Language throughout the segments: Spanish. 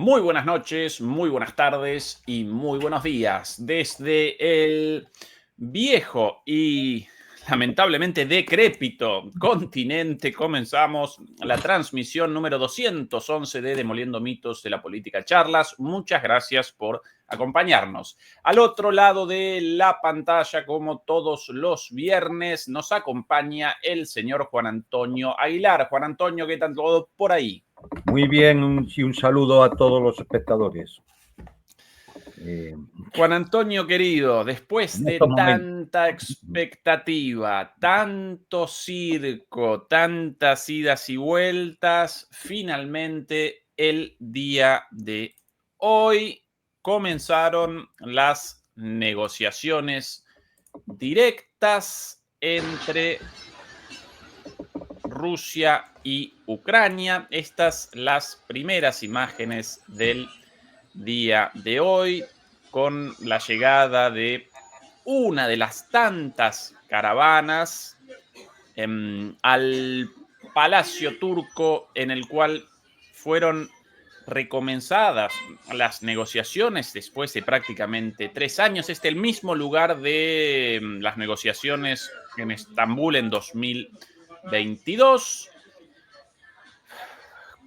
Muy buenas noches, muy buenas tardes y muy buenos días. Desde el viejo y lamentablemente decrépito continente comenzamos la transmisión número 211 de Demoliendo Mitos de la Política Charlas. Muchas gracias por acompañarnos. Al otro lado de la pantalla, como todos los viernes, nos acompaña el señor Juan Antonio Aguilar. Juan Antonio, ¿qué tal todo por ahí? Muy bien, y un saludo a todos los espectadores. Juan Antonio, querido, después En de estos momentos, tanta expectativa, tanto circo, tantas idas y vueltas, finalmente el día de hoy comenzaron las negociaciones directas entre Rusia y Ucrania. Estas las primeras imágenes del día de hoy, con la llegada de una de las tantas caravanas al Palacio Turco, en el cual fueron recomenzadas las negociaciones después de prácticamente 3 años. Este es el mismo lugar de las negociaciones en Estambul en 2022.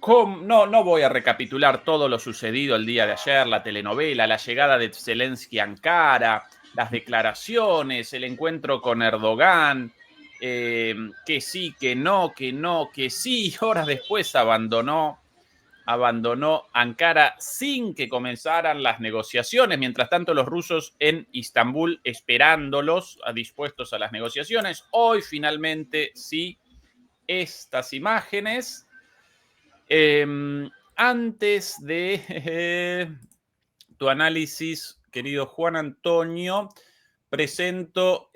No voy a recapitular todo lo sucedido el día de ayer, la telenovela, la llegada de Zelensky a Ankara, las declaraciones, el encuentro con Erdogan, que sí, que no, que sí. Horas después abandonó Ankara sin que comenzaran las negociaciones. Mientras tanto, los rusos en Istambul esperándolos, dispuestos a las negociaciones. Hoy finalmente sí, estas imágenes. Antes de tu análisis, querido Juan Antonio, presento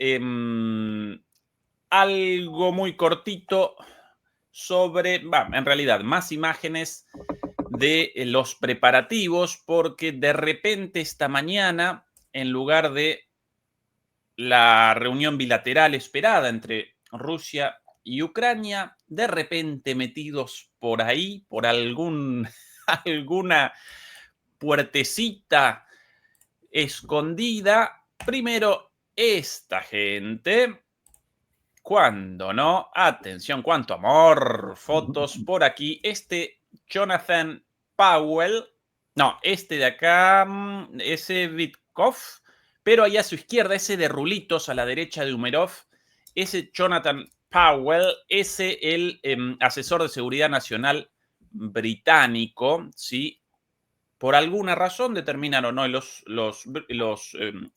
algo muy cortito sobre, en realidad, más imágenes de los preparativos, porque de repente esta mañana, en lugar de la reunión bilateral esperada entre Rusia y Ucrania, de repente metidos por ahí, por alguna puertecita escondida, primero esta gente, cuando no, atención, cuánto amor, fotos por aquí, este Jonathan Powell, no, este de acá, ese Vitkov, pero allá a su izquierda, ese de rulitos a la derecha de Umerov, ese Jonathan Powell, ese el asesor de seguridad nacional británico, ¿sí? Por alguna razón determinaron hoy los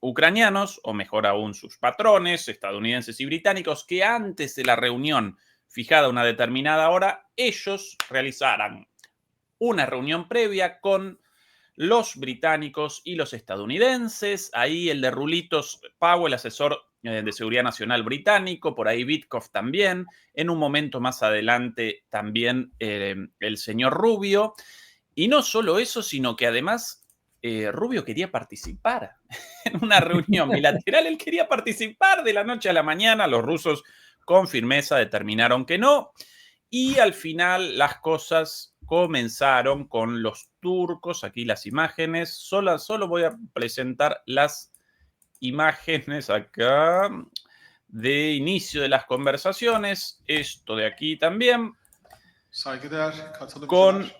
ucranianos, o mejor aún sus patrones, estadounidenses y británicos, que antes de la reunión fijada a una determinada hora, ellos realizaran una reunión previa con los británicos y los estadounidenses. Ahí el de rulitos, Powell, asesor de seguridad nacional británico, por ahí Vitkov también, en un momento más adelante también el señor Rubio. Y no solo eso, sino que además Rubio quería participar en una reunión bilateral. Él quería participar de la noche a la mañana. Los rusos con firmeza determinaron que no. Y al final las cosas comenzaron con los turcos. Aquí las imágenes. Solo voy a presentar las imágenes acá de inicio de las conversaciones. Esto de aquí también. Con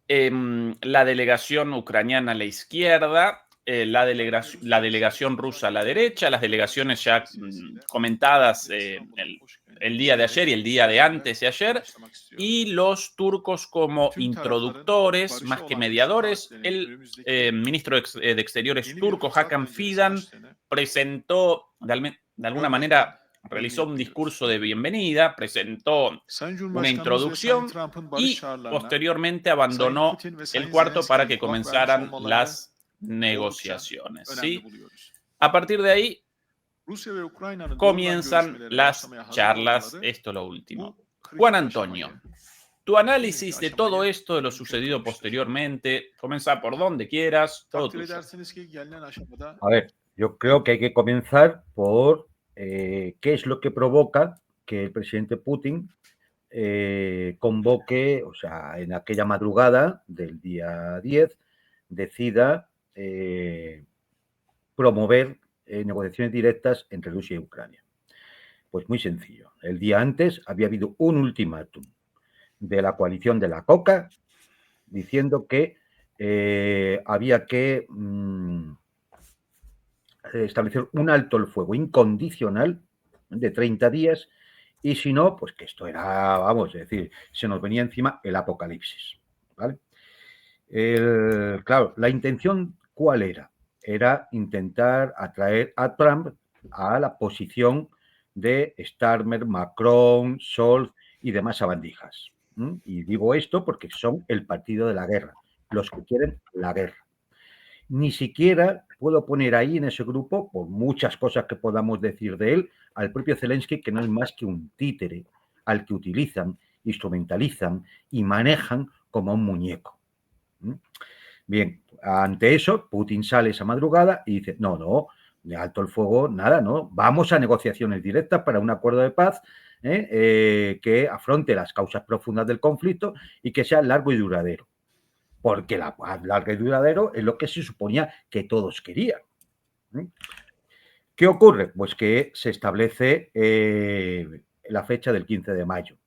la delegación ucraniana a la izquierda, la delegación rusa a la derecha, las delegaciones ya comentadas el día de ayer y el día de antes de ayer, y los turcos como introductores, más que mediadores. El ministro de Exteriores turco, Hakan Fidan, presentó de alguna manera, realizó un discurso de bienvenida, presentó una introducción y posteriormente abandonó el cuarto para que comenzaran las negociaciones, ¿sí? A partir de ahí comienzan las charlas. Esto es lo último. Juan Antonio, tu análisis de todo esto, de lo sucedido posteriormente, comienza por donde quieras, todo tuyo. A ver, yo creo que hay que comenzar por qué es lo que provoca que el presidente Putin convoque, o sea, en aquella madrugada del día 10, decida promover negociaciones directas entre Rusia y Ucrania? Pues muy sencillo. El día antes había habido un ultimátum de la coalición de la Coca diciendo que había que establecer un alto el fuego incondicional de 30 días y si no, pues que esto era, vamos, es decir, se nos venía encima el apocalipsis, ¿vale? Claro, la intención, ¿cuál era? Era intentar atraer a Trump a la posición de Starmer, Macron, Scholz y demás sabandijas. Y digo esto porque son el partido de la guerra, los que quieren la guerra. Ni siquiera puedo poner ahí en ese grupo, por muchas cosas que podamos decir de él, al propio Zelensky, que no es más que un títere al que utilizan, instrumentalizan y manejan como un muñeco. Bien, ante eso, Putin sale esa madrugada y dice, no, de alto el fuego, nada, no, vamos a negociaciones directas para un acuerdo de paz que afronte las causas profundas del conflicto y que sea largo y duradero. Porque la paz larga y duradero es lo que se suponía que todos querían. ¿Qué ocurre? Pues que se establece la fecha del 15 de mayo.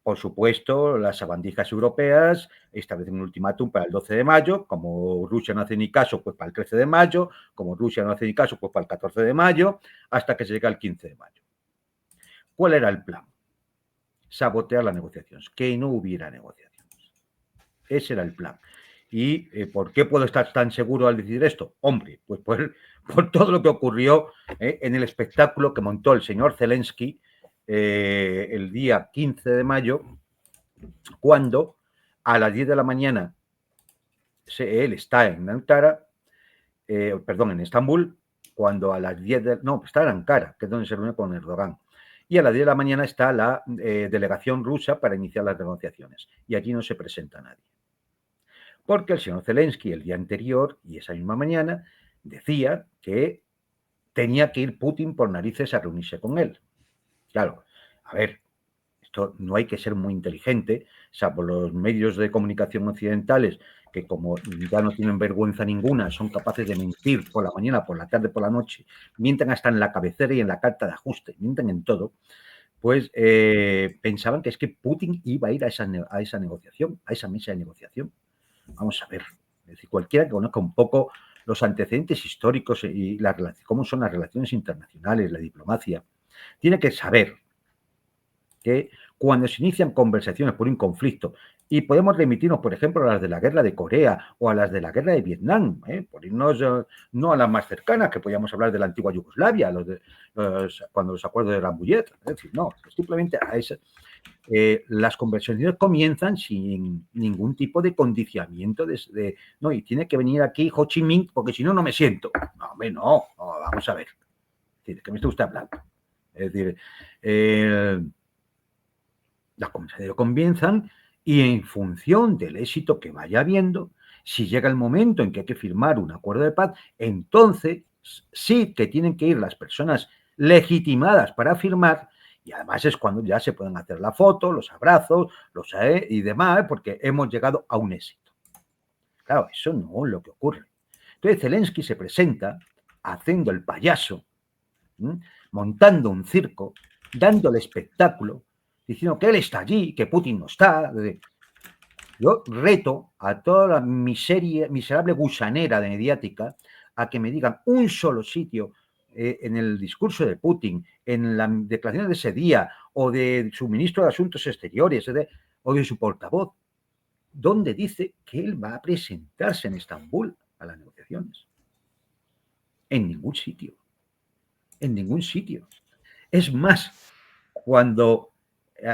Por supuesto, las sabandijas europeas establecen un ultimátum para el 12 de mayo, como Rusia no hace ni caso, pues para el 13 de mayo, como Rusia no hace ni caso, pues para el 14 de mayo, hasta que se llega al 15 de mayo. ¿Cuál era el plan? Sabotear las negociaciones, que no hubiera negociaciones. Ese era el plan. ¿Y por qué puedo estar tan seguro al decir esto? Hombre, pues por todo lo que ocurrió en el espectáculo que montó el señor Zelensky el día 15 de mayo, cuando a las 10 de la mañana él está en Ankara, en Estambul, cuando a las 10 está en Ankara, que es donde se reúne con Erdogan. Y a las 10 de la mañana está la delegación rusa para iniciar las negociaciones. Y allí no se presenta nadie. Porque el señor Zelensky el día anterior y esa misma mañana decía que tenía que ir Putin por narices a reunirse con él. Claro, a ver, esto no hay que ser muy inteligente, salvo los medios de comunicación occidentales, que como ya no tienen vergüenza ninguna, son capaces de mentir por la mañana, por la tarde, por la noche, mienten hasta en la cabecera y en la carta de ajuste, mienten en todo, pues pensaban que es que Putin iba a ir a esa negociación, a esa mesa de negociación. Vamos a ver, es decir, cualquiera que conozca un poco los antecedentes históricos y cómo son las relaciones internacionales, la diplomacia, tiene que saber que cuando se inician conversaciones por un conflicto, y podemos remitirnos, por ejemplo, a las de la guerra de Corea o a las de la guerra de Vietnam, por irnos no a las más cercanas, que podíamos hablar de la antigua Yugoslavia, cuando los acuerdos de Rambouillet, es decir, no, simplemente a esas. Las conversaciones comienzan sin ningún tipo de condicionamiento no, y tiene que venir aquí Ho Chi Minh porque si no, no me siento. No, hombre, no, vamos a ver. ¿De qué me está usted hablando? Es decir, las conversaciones comienzan y en función del éxito que vaya habiendo, si llega el momento en que hay que firmar un acuerdo de paz, entonces sí que tienen que ir las personas legitimadas para firmar. Y además es cuando ya se pueden hacer la foto, los abrazos, y demás, porque hemos llegado a un éxito. Claro, eso no es lo que ocurre. Entonces Zelensky se presenta haciendo el payaso, montando un circo, dando el espectáculo, diciendo que él está allí, que Putin no está. Yo reto a toda la miserable gusanera de mediática a que me digan un solo sitio en el discurso de Putin, en las declaraciones de ese día, o de su ministro de Asuntos Exteriores, o de su portavoz, donde dice que él va a presentarse en Estambul a las negociaciones. En ningún sitio. En ningún sitio. Es más, cuando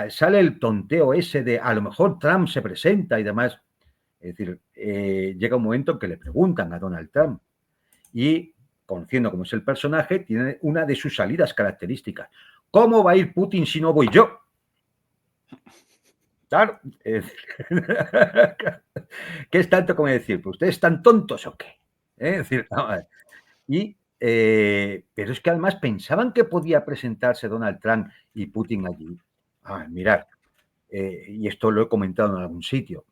sale el tonteo ese de a lo mejor Trump se presenta y demás, es decir, llega un momento en que le preguntan a Donald Trump y, conociendo cómo es el personaje, tiene una de sus salidas características. ¿Cómo va a ir Putin si no voy yo? Claro. ¿Qué es tanto como decir? ¿Pues ustedes están tontos o qué? Es decir, no, pero es que además pensaban que podía presentarse Donald Trump y Putin allí. Mirad, y esto lo he comentado en algún sitio.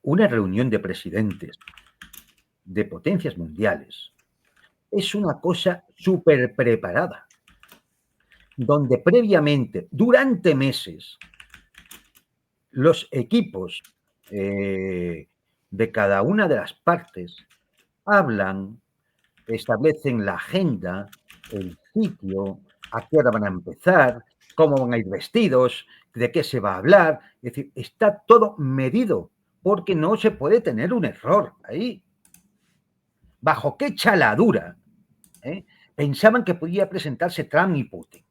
una reunión de presidentes de potencias mundiales es una cosa súper preparada, donde previamente, durante meses, los equipos de cada una de las partes hablan, establecen la agenda, el sitio, a qué hora van a empezar, cómo van a ir vestidos, de qué se va a hablar. Es decir, está todo medido, porque no se puede tener un error ahí. ¿Bajo qué chaladura pensaban que podía presentarse Trump y Putin?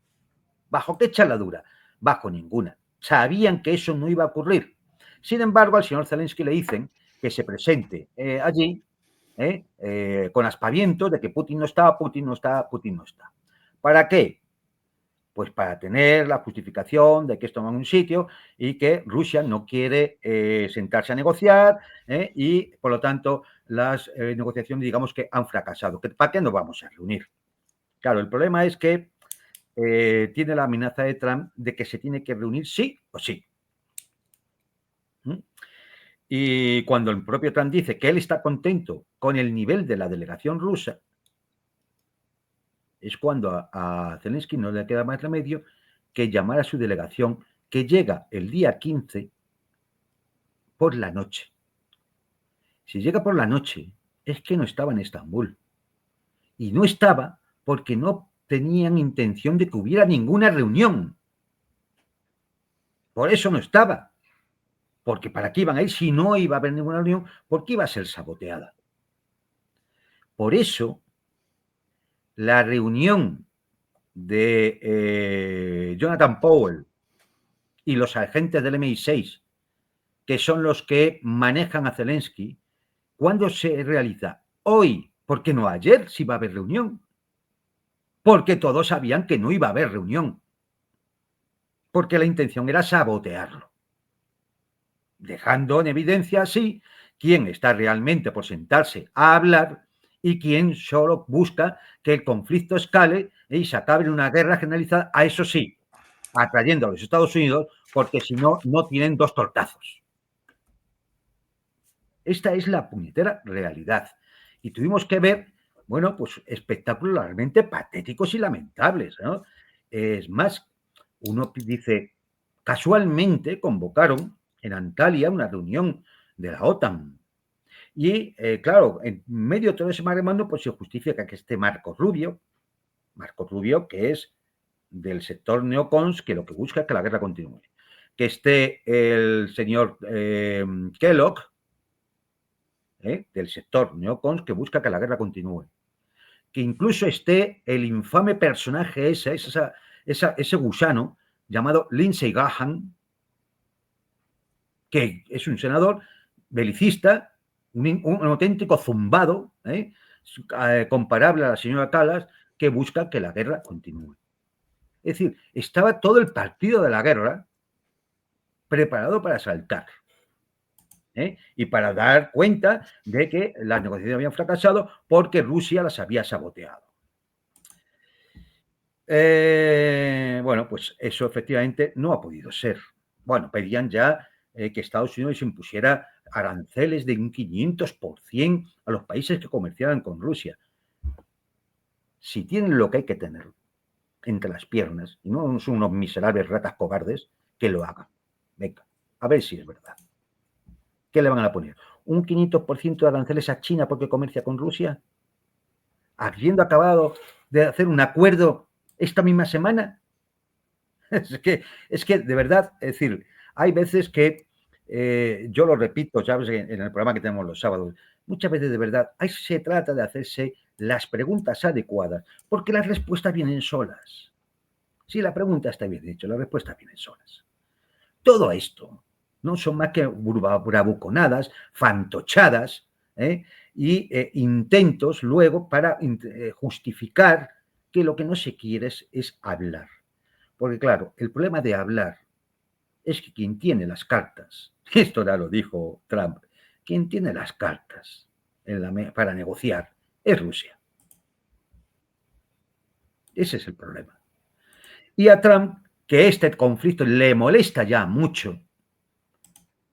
¿Bajo qué chaladura? Bajo ninguna. Sabían que eso no iba a ocurrir. Sin embargo, al señor Zelensky le dicen que se presente allí con aspavientos de que Putin no está, Putin no está, Putin no está. ¿Para qué? Pues para tener la justificación de que esto va en un sitio y que Rusia no quiere sentarse a negociar y, por lo tanto, las negociaciones, digamos que han fracasado. ¿Para qué nos vamos a reunir? Claro, el problema es que tiene la amenaza de Trump de que se tiene que reunir sí o sí. Y cuando el propio Trump dice que él está contento con el nivel de la delegación rusa, es cuando a Zelensky no le queda más remedio que llamar a su delegación, que llega el día 15 por la noche. Si llega por la noche, es que no estaba en Estambul. Y no estaba porque no tenían intención de que hubiera ninguna reunión. Por eso no estaba. Porque ¿para qué iban a ir si no iba a haber ninguna reunión? Porque iba a ser saboteada. Por eso, la reunión de Jonathan Powell y los agentes del MI6, que son los que manejan a Zelensky, ¿cuándo se realiza? Hoy. ¿Por qué no ayer si va a haber reunión? Porque todos sabían que no iba a haber reunión. Porque la intención era sabotearlo. Dejando en evidencia así quién está realmente por sentarse a hablar y quién solo busca que el conflicto escale y se acabe en una guerra generalizada, a eso sí, atrayendo a los Estados Unidos, porque si no, no tienen dos tortazos. Esta es la puñetera realidad. Y tuvimos que ver, bueno, pues espectáculos realmente patéticos y lamentables, ¿no? Es más, uno dice, casualmente convocaron en Antalya una reunión de la OTAN. Y, claro, en medio de todo ese maremoto, pues se justifica que esté Marco Rubio, que es del sector neocons, que lo que busca es que la guerra continúe. Que esté el señor Kellogg, del sector neocons, que busca que la guerra continúe. Que incluso esté el infame personaje ese gusano llamado Lindsey Graham, que es un senador belicista, un auténtico zumbado, comparable a la señora Callas, que busca que la guerra continúe. Es decir, estaba todo el partido de la guerra preparado para saltar. Y para dar cuenta de que las negociaciones habían fracasado porque Rusia las había saboteado. Bueno, pues eso efectivamente no ha podido ser. Bueno, pedían ya que Estados Unidos impusiera aranceles de un 500% a los países que comerciaran con Rusia. Si tienen lo que hay que tener entre las piernas y no son unos miserables ratas cobardes, que lo hagan. Venga, a ver si es verdad. ¿Qué le van a poner? ¿Un 500% de aranceles a China porque comercia con Rusia? ¿Habiendo acabado de hacer un acuerdo esta misma semana? Es que de verdad, es decir, hay veces que, yo lo repito, ¿sabes? En el programa que tenemos los sábados, muchas veces de verdad, ahí se trata de hacerse las preguntas adecuadas, porque las respuestas vienen solas. Si la pregunta está bien hecha, las respuestas vienen solas. Todo esto no son más que bravuconadas, fantochadas, y intentos luego para justificar que lo que no se quiere es hablar. Porque claro, el problema de hablar es que quien tiene las cartas, esto ya lo dijo Trump, quien tiene las cartas para negociar es Rusia. Ese es el problema. Y a Trump, que este conflicto le molesta ya mucho,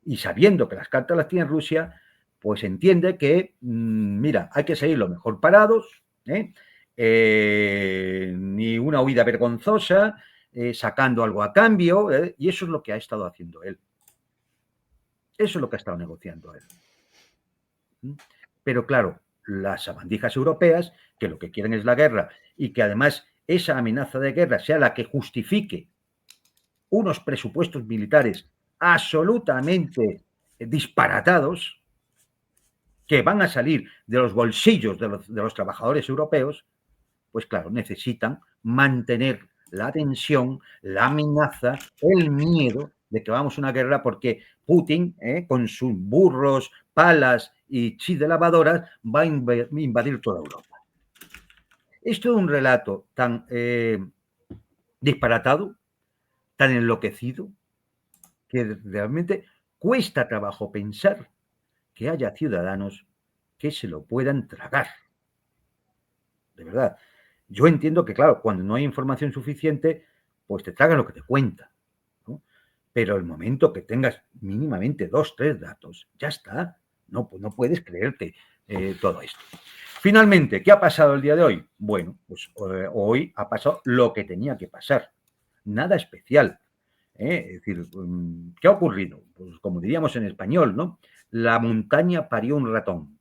y sabiendo que las cartas las tiene Rusia, pues entiende que, mira, hay que salir lo mejor parados, ni una huida vergonzosa, sacando algo a cambio, y eso es lo que ha estado haciendo él. Eso es lo que ha estado negociando él. Pero claro, las sabandijas europeas, que lo que quieren es la guerra, y que además esa amenaza de guerra sea la que justifique unos presupuestos militares absolutamente disparatados, que van a salir de los bolsillos de los trabajadores europeos, pues claro, necesitan mantener la tensión, la amenaza, el miedo de que vamos a una guerra, porque Putin, con sus burros, palas y chis de lavadoras, va a invadir toda Europa. Esto es un relato tan disparatado, tan enloquecido, que realmente cuesta trabajo pensar que haya ciudadanos que se lo puedan tragar. De verdad. Yo entiendo que, claro, cuando no hay información suficiente, pues te tragan lo que te cuenta, ¿no? Pero el momento que tengas mínimamente 2, 3 datos, ya está. No, pues no puedes creerte todo esto. Finalmente, ¿qué ha pasado el día de hoy? Bueno, pues hoy ha pasado lo que tenía que pasar. Nada especial. Es decir, ¿qué ha ocurrido? Pues como diríamos en español, ¿no? La montaña parió un ratón.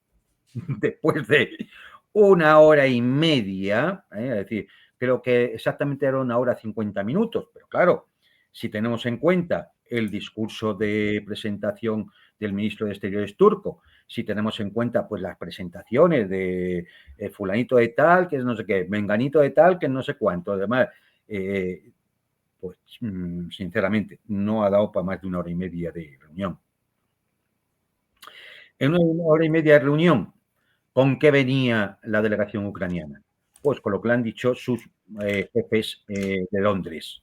Después de 1 hora y media, es decir, creo que exactamente era 1 hora 50 minutos, pero claro, si tenemos en cuenta el discurso de presentación del ministro de Exteriores turco, si tenemos en cuenta pues las presentaciones de fulanito de tal, que es no sé qué, menganito de tal, que no sé cuánto, además, pues sinceramente no ha dado para más de 1 hora y media de reunión. En 1 hora y media de reunión, ¿con qué venía la delegación ucraniana? Pues con lo que le han dicho sus jefes de Londres.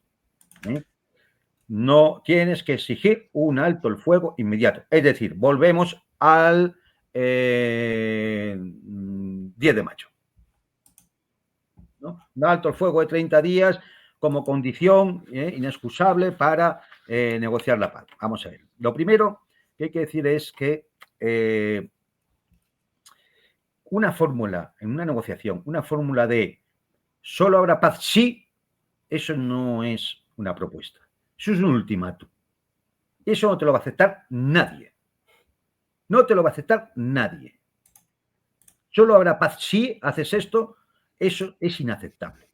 No tienes que exigir un alto el fuego inmediato. Es decir, volvemos al 10 de mayo. ¿No? Un alto el fuego de 30 días como condición inexcusable para negociar la paz. Vamos a ver. Lo primero que hay que decir es que una fórmula, en una negociación, una fórmula de solo habrá paz sí, eso no es una propuesta. Eso es un ultimátum. Eso no te lo va a aceptar nadie. No te lo va a aceptar nadie. Solo habrá paz si haces esto, eso es inaceptable.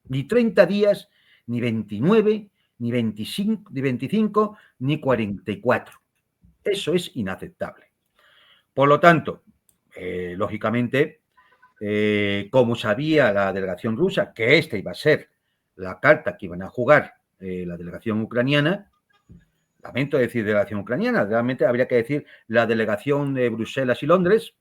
Ni 30 días, ni 29, ni 25, ni 44. Eso es inaceptable. Por lo tanto, lógicamente, como sabía la delegación rusa que esta iba a ser la carta que iban a jugar la delegación ucraniana, lamento decir delegación ucraniana, realmente habría que decir la delegación de Bruselas y Londres,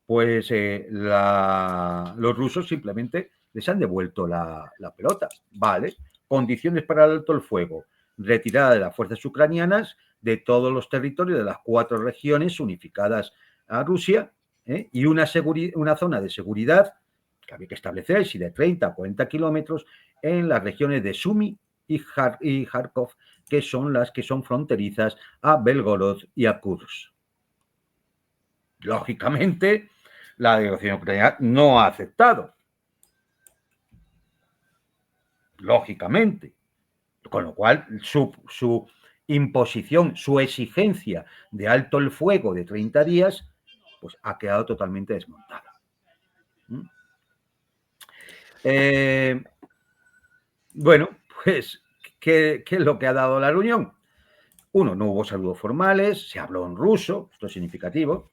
pues los rusos simplemente les han devuelto la pelota. Vale, condiciones para el alto el fuego, retirada de las fuerzas ucranianas de todos los territorios de las 4 regiones unificadas a Rusia, y una zona de seguridad que había que establecer, si de 30 a 40 kilómetros, en las regiones de Sumy y Kharkov, que son las que son fronterizas a Belgorod y a Kursk. Lógicamente, la delegación ucraniana no ha aceptado. Lógicamente. Con lo cual, su imposición, su exigencia de alto el fuego de 30 días, pues ha quedado totalmente desmontada. Bueno, pues, ¿qué es lo que ha dado la reunión? Uno, no hubo saludos formales, se habló en ruso, esto es significativo.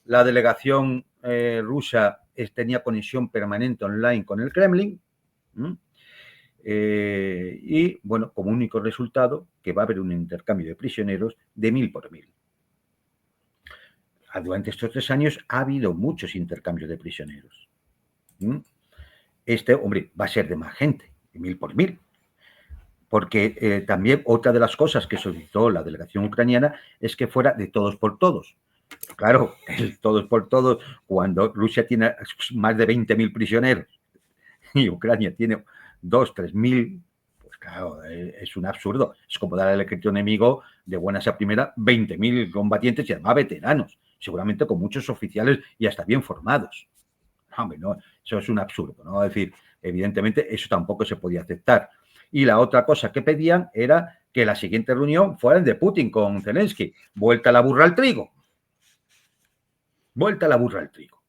La delegación rusa tenía conexión permanente online con el Kremlin. Y, bueno, como único resultado, que va a haber un intercambio de prisioneros de 1000 por 1000. Durante estos 3 años ha habido muchos intercambios de prisioneros. Este, hombre, va a ser de más gente, de 1000 por 1000. Porque también otra de las cosas que solicitó la delegación ucraniana es que fuera de todos por todos. Claro, el todos por todos, cuando Rusia tiene más de 20.000 prisioneros y Ucrania tiene 2.000, 3.000, Claro, es un absurdo. Es como dar al ejército enemigo de buenas a primera 20.000 combatientes y además veteranos, seguramente con muchos oficiales y hasta bien formados. Hombre, no, eso es un absurdo, ¿no? Es decir, evidentemente eso tampoco se podía aceptar. Y la otra cosa que pedían era que la siguiente reunión fuera el de Putin con Zelensky. Vuelta la burra al trigo. Vuelta la burra al trigo.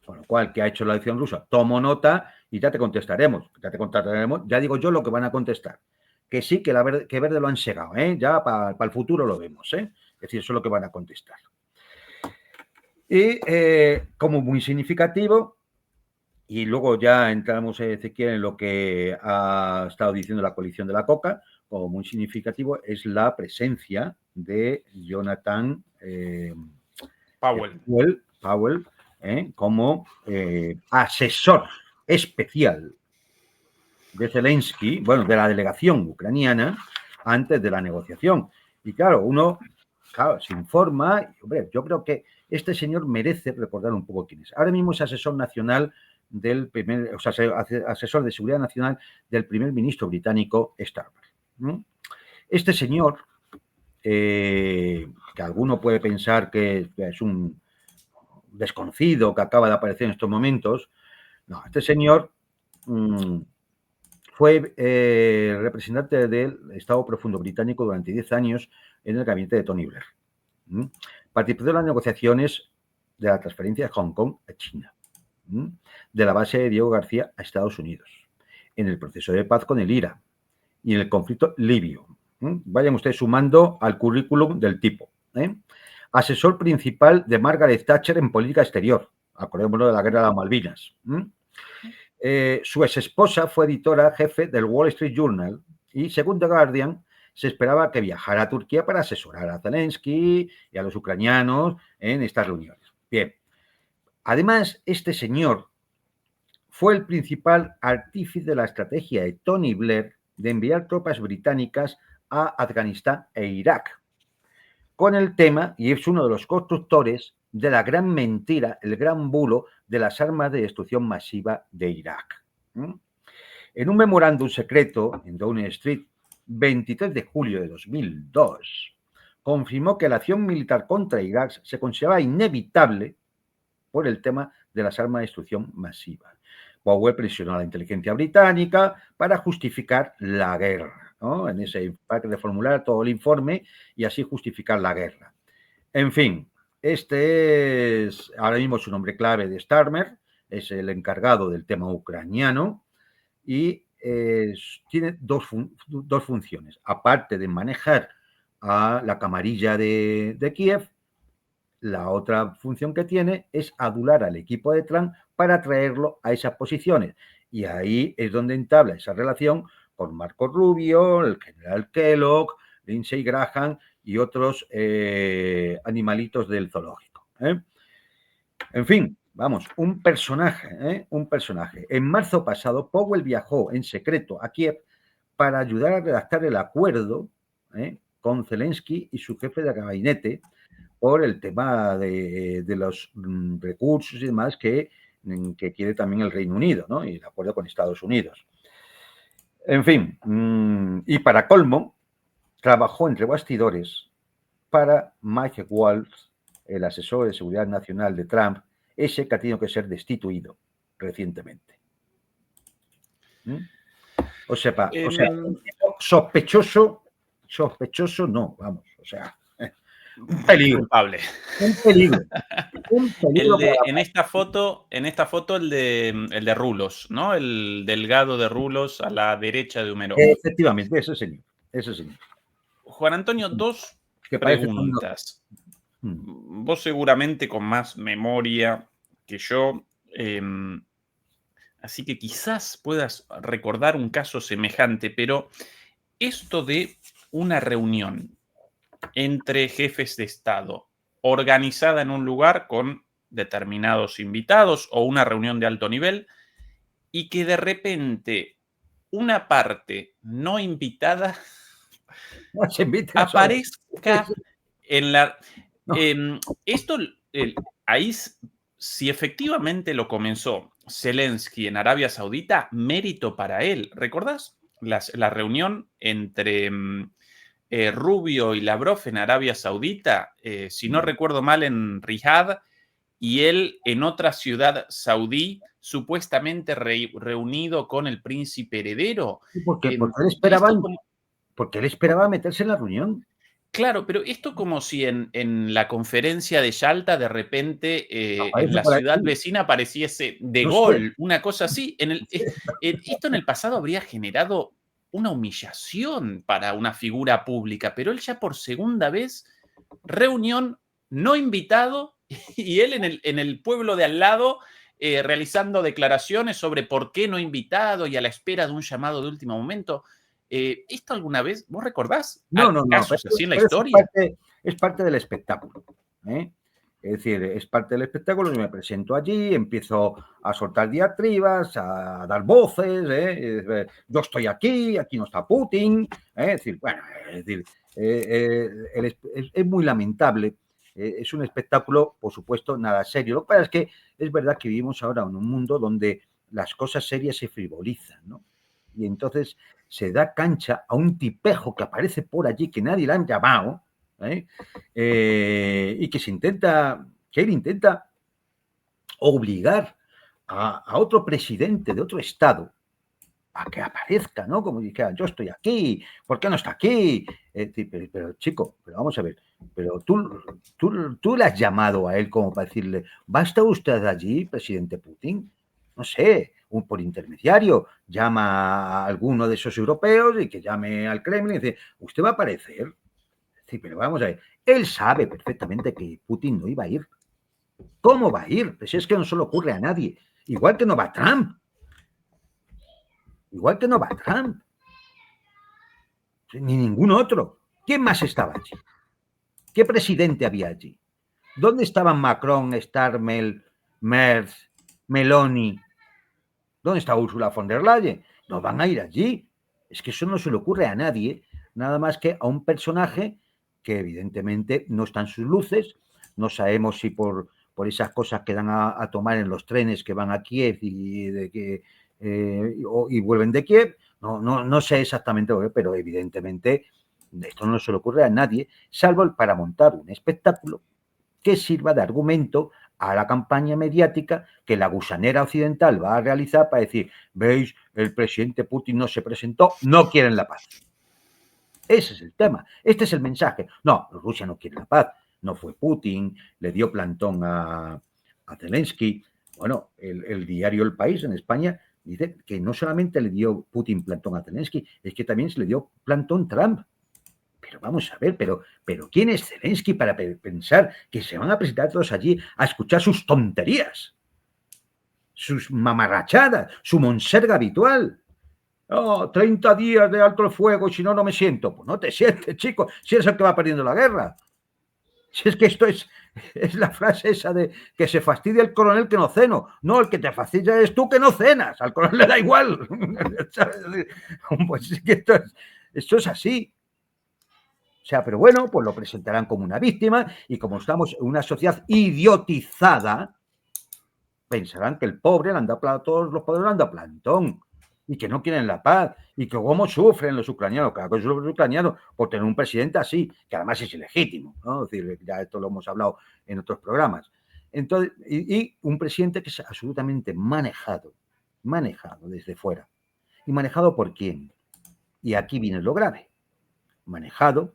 Con lo cual, ¿qué ha hecho la elección rusa? Tomo nota y ya te contestaremos. Ya te contestaremos. Ya digo yo lo que van a contestar. Que sí, que verde lo han segado, ¿eh? Ya para el futuro lo vemos, ¿eh? Es decir, eso es lo que van a contestar. Y como muy significativo, y luego ya entramos, Ezequiel, en lo que ha estado diciendo la coalición de la coca, como muy significativo, es la presencia de Jonathan Powell como asesor especial de Zelensky, bueno, de la delegación ucraniana, antes de la negociación. Y claro, uno se informa, y, hombre, yo creo que este señor merece recordar un poco quién es. Ahora mismo es asesor nacional asesor de seguridad nacional del primer ministro británico Starmer. Este señor, que alguno puede pensar que es un desconocido que acaba de aparecer en estos momentos, no, este señor fue representante del Estado Profundo británico durante 10 años en el gabinete de Tony Blair. Participó en las negociaciones de la transferencia de Hong Kong a China, de la base de Diego García a Estados Unidos, en el proceso de paz con el IRA y en el conflicto libio. Vayan ustedes sumando al currículum del tipo. Asesor principal de Margaret Thatcher en política exterior. Acordémonos de la guerra de las Malvinas. Su exesposa fue editora jefe del Wall Street Journal y, según The Guardian, se esperaba que viajara a Turquía para asesorar a Zelensky y a los ucranianos en estas reuniones. Bien. Además, este señor fue el principal artífice de la estrategia de Tony Blair de enviar tropas británicas a Afganistán e Irak, con el tema, y es uno de los constructores de la gran mentira, el gran bulo de las armas de destrucción masiva de Irak. En un memorándum secreto en Downing Street, 23 de julio de 2002, confirmó que la acción militar contra Irak se consideraba inevitable por el tema de las armas de destrucción masiva. Powell presionó a la inteligencia británica para justificar la guerra, ¿no? Para reformular todo el informe y así justificar la guerra. En fin, este es ahora mismo su nombre clave de Starmer, es el encargado del tema ucraniano y tiene dos funciones. Aparte de manejar a la camarilla de Kiev, la otra función que tiene es adular al equipo de Trump para traerlo a esas posiciones. Y ahí es donde entabla esa relación con Marco Rubio, el general Kellogg, Lindsey Graham y otros animalitos del zoológico. En fin, vamos, un personaje. En marzo pasado, Powell viajó en secreto a Kiev para ayudar a redactar el acuerdo con Zelensky y su jefe de gabinete por el tema de los recursos y demás que quiere también el Reino Unido, ¿no? Y el acuerdo con Estados Unidos. En fin, y para colmo, trabajó entre bastidores para Mike Waltz, el asesor de seguridad nacional de Trump, ese que ha tenido que ser destituido recientemente. O sea, sospechoso no, vamos, o sea, un peligro. Culpable. Un peligro. En esta foto, el de Rulos, ¿no? El delgado de Rulos a la derecha de Humero. Efectivamente, ese señor. Juan Antonio, dos preguntas. Vos seguramente con más memoria que yo, así que quizás puedas recordar un caso semejante, pero esto de una reunión entre jefes de Estado organizada en un lugar con determinados invitados o una reunión de alto nivel y que de repente una parte no invitada aparezca en la... esto, ahí, si efectivamente lo comenzó Zelensky en Arabia Saudita, mérito para él. ¿Recordás la reunión entre Rubio y Lavrov en Arabia Saudita, si no recuerdo mal, en Riyadh, y él en otra ciudad saudí, supuestamente reunido con el príncipe heredero. Porque Esto como... porque él esperaba meterse en la reunión. Claro, pero esto como si en la conferencia de Yalta de repente en Aparece la por ciudad aquí. vecina apareciese De No sé. Gaulle, una cosa así. Esto en el pasado habría generado una humillación para una figura pública, pero él ya por segunda vez, reunión no invitado, y él en el pueblo de al lado realizando declaraciones sobre por qué no invitado y a la espera de un llamado de último momento. ¿Esto alguna vez, vos recordás No, no, no, casos así en la pero eso historia? es parte del espectáculo, ¿eh? Es decir, es parte del espectáculo. Yo me presento allí, empiezo a soltar diatribas, a dar voces, yo estoy aquí, aquí no está Putin, es decir, bueno, es decir, es muy lamentable. Es un espectáculo, por supuesto, nada serio. Lo que pasa es que es verdad que vivimos ahora en un mundo donde las cosas serias se frivolizan, ¿no? Y entonces se da cancha a un tipejo que aparece por allí, que nadie le han llamado, y que él intenta obligar a otro presidente de otro estado a que aparezca, ¿no? Como dijera, yo estoy aquí, ¿por qué no está aquí? Pero chico, pero vamos a ver, pero tú le has llamado a él como para decirle, ¿va a estar usted allí, presidente Putin? No sé, por intermediario, llama a alguno de esos europeos y que llame al Kremlin y dice, ¿usted va a aparecer? Sí, pero vamos a ver, él sabe perfectamente que Putin no iba a ir. ¿Cómo va a ir? Pues es que no se le ocurre a nadie. Igual que no va Trump. Igual que no va Trump. Ni ningún otro. ¿Quién más estaba allí? ¿Qué presidente había allí? ¿Dónde estaban Macron, Starmer, Merz, Meloni? ¿Dónde está Ursula von der Leyen? No van a ir allí. Es que eso no se le ocurre a nadie, nada más que a un personaje que evidentemente no está en sus luces. No sabemos si por esas cosas que dan a tomar en los trenes que van a Kiev y vuelven de Kiev. No sé exactamente, pero evidentemente esto no se le ocurre a nadie, salvo para montar un espectáculo que sirva de argumento a la campaña mediática que la gusanera occidental va a realizar para decir, veis, el presidente Putin no se presentó, no quieren la paz. Ese es el tema, este es el mensaje. No, Rusia no quiere la paz, no fue Putin, le dio plantón a Zelensky. Bueno, el diario El País en España dice que no solamente le dio Putin plantón a Zelensky, es que también se le dio plantón Trump. Pero vamos a ver, pero ¿quién es Zelensky para pensar que se van a presentar todos allí a escuchar sus tonterías? Sus mamarrachadas, su monserga habitual. Oh, 30 días de alto el fuego y si no, no me siento. Pues no te sientes, chico, si eres el que va perdiendo la guerra. Si es que esto es la frase esa de que se fastidia el coronel que no ceno. No, el que te fastidia es tú que no cenas. Al coronel le da igual. Pues es que esto es así. O sea, pero bueno, pues lo presentarán como una víctima y como estamos en una sociedad idiotizada, pensarán que el pobre le anda todos los pobres le anda plantón y que no quieren la paz y que cómo sufren los ucranianos, claro que sufren los ucranianos por tener un presidente así, que además es ilegítimo, ¿no? Es decir, ya esto lo hemos hablado en otros programas. Entonces, y un presidente que es absolutamente manejado desde fuera. ¿Y manejado por quién? Y aquí viene lo grave. Manejado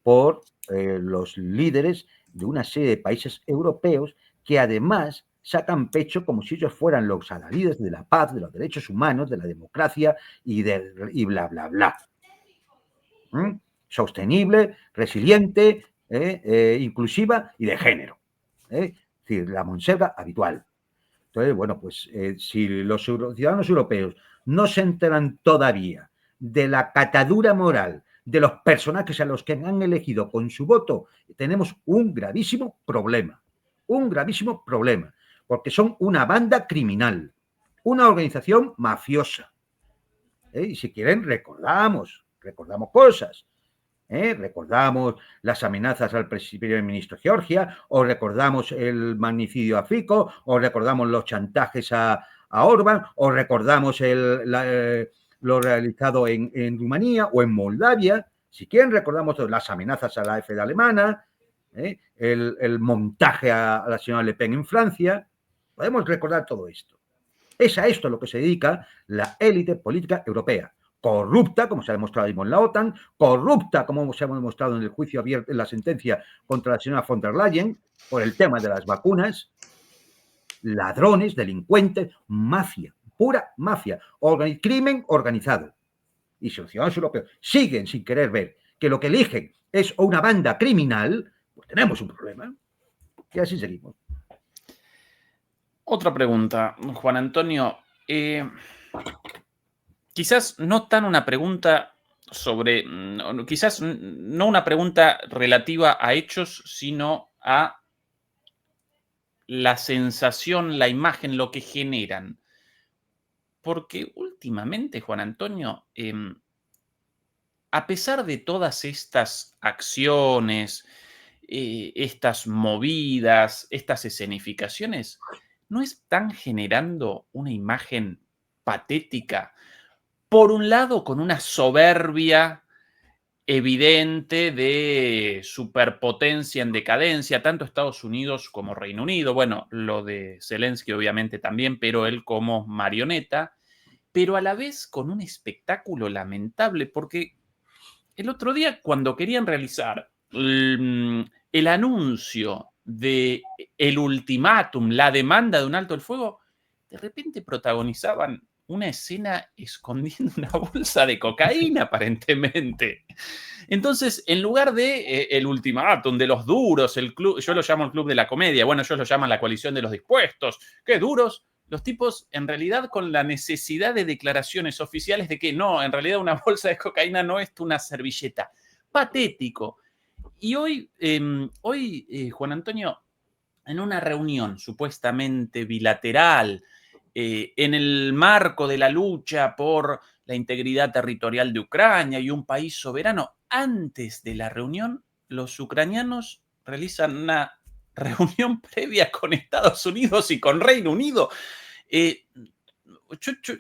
por los líderes de una serie de países europeos que además sacan pecho como si ellos fueran los adalides de la paz, de los derechos humanos, de la democracia y bla, bla, bla. Sostenible, resiliente, inclusiva y de género. Es decir, la monserga habitual. Entonces, bueno, pues si los ciudadanos europeos no se enteran todavía de la catadura moral de los personajes a los que han elegido con su voto, tenemos un gravísimo problema, porque son una banda criminal, una organización mafiosa. Y si quieren, recordamos cosas. Recordamos las amenazas al primer ministro de Georgia, o recordamos el magnicidio a Fico, o recordamos los chantajes a Orbán, o recordamos lo realizado en Rumanía o en Moldavia. Si quieren, recordamos las amenazas a la AfD alemana, el montaje a la señora Le Pen en Francia. Podemos recordar todo esto. Es a esto a lo que se dedica la élite política europea. Corrupta, como se ha demostrado mismo en la OTAN, corrupta, como se ha demostrado en el juicio abierto, en la sentencia contra la señora von der Leyen, por el tema de las vacunas, ladrones, delincuentes, mafia, pura mafia, crimen organizado. Y si los ciudadanos europeos siguen sin querer ver que lo que eligen es una banda criminal, pues tenemos un problema. Y así seguimos. Otra pregunta, Juan Antonio. Quizás no tan una pregunta sobre, quizás no una pregunta relativa a hechos, sino a la sensación, la imagen, lo que generan. Porque últimamente, Juan Antonio, a pesar de todas estas acciones, estas movidas, estas escenificaciones, ¿no están generando una imagen patética? Por un lado, con una soberbia evidente de superpotencia en decadencia, tanto Estados Unidos como Reino Unido. Bueno, lo de Zelensky obviamente también, pero él como marioneta, pero a la vez con un espectáculo lamentable, porque el otro día cuando querían realizar el anuncio de el ultimátum, la demanda de un alto el fuego, de repente protagonizaban una escena escondiendo una bolsa de cocaína, aparentemente. Entonces, en lugar de el ultimátum, de los duros, el club, yo lo llamo el club de la comedia, bueno, ellos lo llaman la coalición de los dispuestos, qué duros, los tipos en realidad con la necesidad de declaraciones oficiales de que no, en realidad una bolsa de cocaína no es una servilleta. Patético. Y hoy, Juan Antonio, en una reunión supuestamente bilateral, en el marco de la lucha por la integridad territorial de Ucrania y un país soberano, antes de la reunión, los ucranianos realizan una reunión previa con Estados Unidos y con Reino Unido.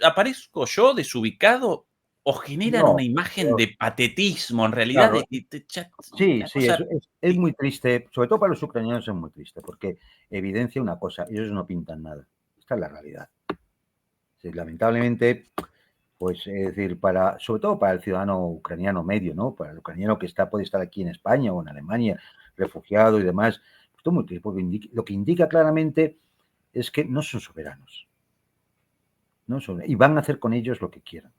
¿Aparezco yo desubicado o generan No, una imagen de patetismo en realidad? claro. Sí, Una sí, cosa, es muy triste, sobre todo para los ucranianos es muy triste, porque evidencia una cosa, ellos no pintan nada. Esta es la realidad. Sí, lamentablemente, pues es decir, sobre todo para el ciudadano ucraniano medio, ¿no? Para el ucraniano que puede estar aquí en España o en Alemania, refugiado y demás, pues esto es muy triste, porque lo que indica claramente es que no son soberanos. Y van a hacer con ellos lo que quieran.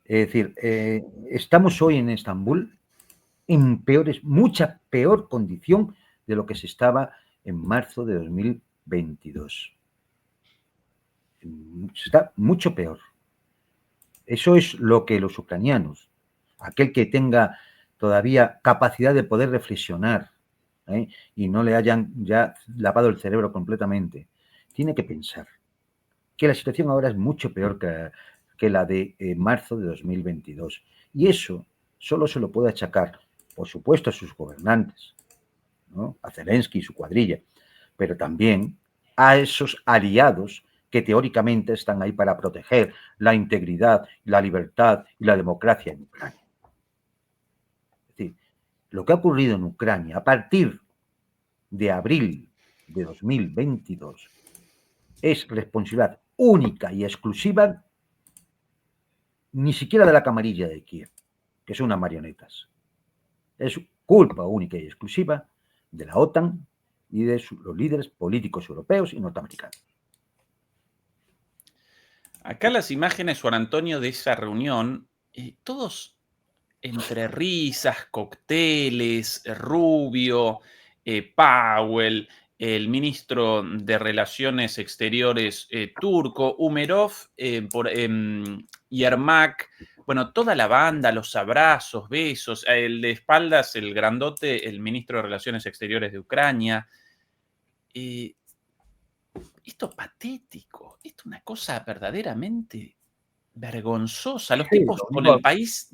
Es decir, estamos hoy en Estambul en mucha peor condición de lo que se estaba en marzo de 2022. Está mucho peor. Eso es lo que los ucranianos, aquel que tenga todavía capacidad de poder reflexionar y no le hayan ya lavado el cerebro completamente, tiene que pensar que la situación ahora es mucho peor que la de marzo de 2022. Y eso solo se lo puede achacar, por supuesto, a sus gobernantes, ¿no? A Zelensky y su cuadrilla, pero también a esos aliados que teóricamente están ahí para proteger la integridad, la libertad y la democracia en Ucrania. Es decir, lo que ha ocurrido en Ucrania a partir de abril de 2022 es responsabilidad única y exclusiva ni siquiera de la camarilla de Kiev, que son unas marionetas. Es culpa única y exclusiva de la OTAN y de los líderes políticos europeos y norteamericanos. Acá las imágenes, Juan Antonio, de esa reunión, todos entre risas, cócteles, Rubio, Powell, el ministro de Relaciones Exteriores turco, Umerov, Yermak, bueno, toda la banda, los abrazos, besos, el de espaldas, el grandote, el ministro de Relaciones Exteriores de Ucrania. Esto es patético, esto es una cosa verdaderamente vergonzosa. Los Sí, tipos lo con único, el país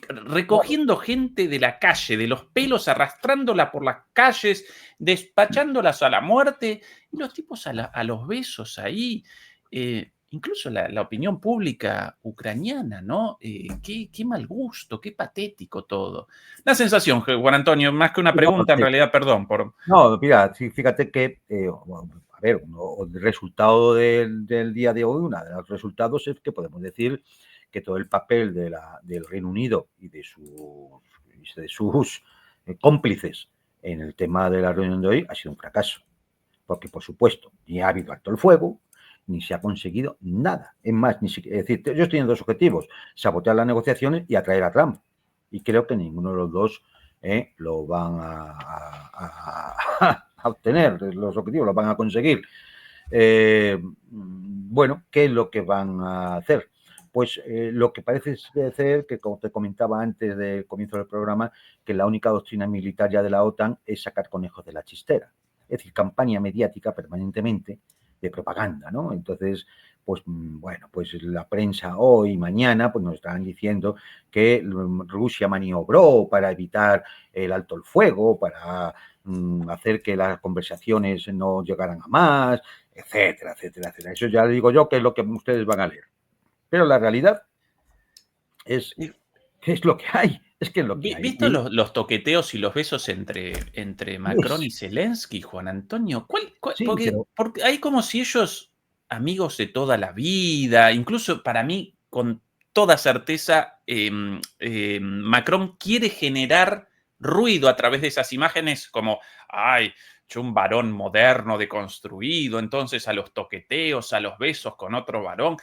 claro, recogiendo gente de la calle, de los pelos, arrastrándola por las calles, despachándolas a la muerte, y los tipos a los besos ahí. incluso la opinión pública ucraniana, ¿no? Qué mal gusto, qué patético todo. La sensación, Juan Antonio, más que una pregunta, en realidad, perdón por... No, mira, sí, fíjate que, a ver, el resultado del día de hoy, uno de los resultados es que podemos decir que todo el papel del Reino Unido y de sus cómplices en el tema de la reunión de hoy ha sido un fracaso. Porque, por supuesto, ni ha habido alto el fuego, ni se ha conseguido nada. Es más, es decir, ellos tienen dos objetivos: sabotear las negociaciones y atraer a Trump. Y creo que ninguno de los dos lo van a obtener, los objetivos los van a conseguir. Bueno, ¿qué es lo que van a hacer? Pues lo que parece ser, que como te comentaba antes del comienzo del programa, que la única doctrina militar ya de la OTAN es sacar conejos de la chistera. Es decir, campaña mediática permanentemente de propaganda, ¿no? Entonces, pues bueno, pues la prensa hoy y mañana pues nos están diciendo que Rusia maniobró para evitar el alto el fuego, para hacer que las conversaciones no llegaran a más, etcétera, etcétera, etcétera. Eso ya digo yo que es lo que ustedes van a leer. Pero la realidad es que es lo que hay. Es que es lo que hay. ¿Visto los toqueteos y los besos entre Macron y Zelensky, Juan Antonio? Sí, porque hay como si ellos, amigos de toda la vida, incluso para mí, con toda certeza, Macron quiere generar ruido a través de esas imágenes como, ay, yo un varón moderno, deconstruido, entonces a los toqueteos, a los besos con otro varón.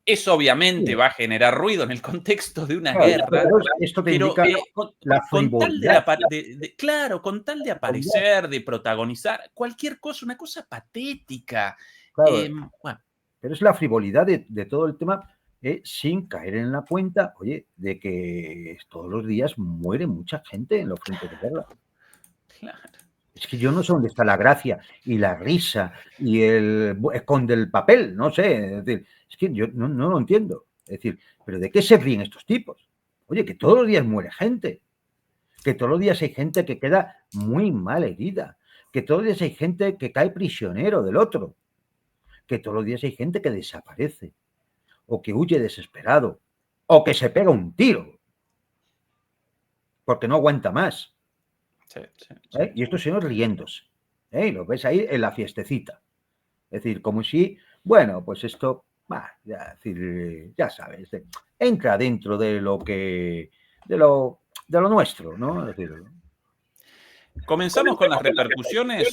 Eso obviamente va a generar ruido en el contexto de una guerra, esto te pero indica la con tal frivolidad. claro, con tal de aparecer, de protagonizar, cualquier cosa, una cosa patética. Claro, Bueno. pero es la frivolidad de todo el tema, sin caer en la cuenta, oye, de que todos los días muere mucha gente en los frentes de guerra. Claro. Es que yo no sé dónde está la gracia y la risa y el con el papel, no sé. Es decir, es que yo no lo entiendo. Es decir, ¿pero de qué se ríen estos tipos? Oye, que todos los días muere gente, que todos los días hay gente que queda muy mal herida, que todos los días hay gente que cae prisionero del otro, que todos los días hay gente que desaparece, o que huye desesperado, o que se pega un tiro, porque no aguanta más. Sí. Y estos señores riéndose. Lo ves ahí en la fiestecita. Es decir, como si, bueno, pues esto, ya sabes, entra dentro de lo que, de lo nuestro, ¿no? Es decir, Comenzamos con las repercusiones,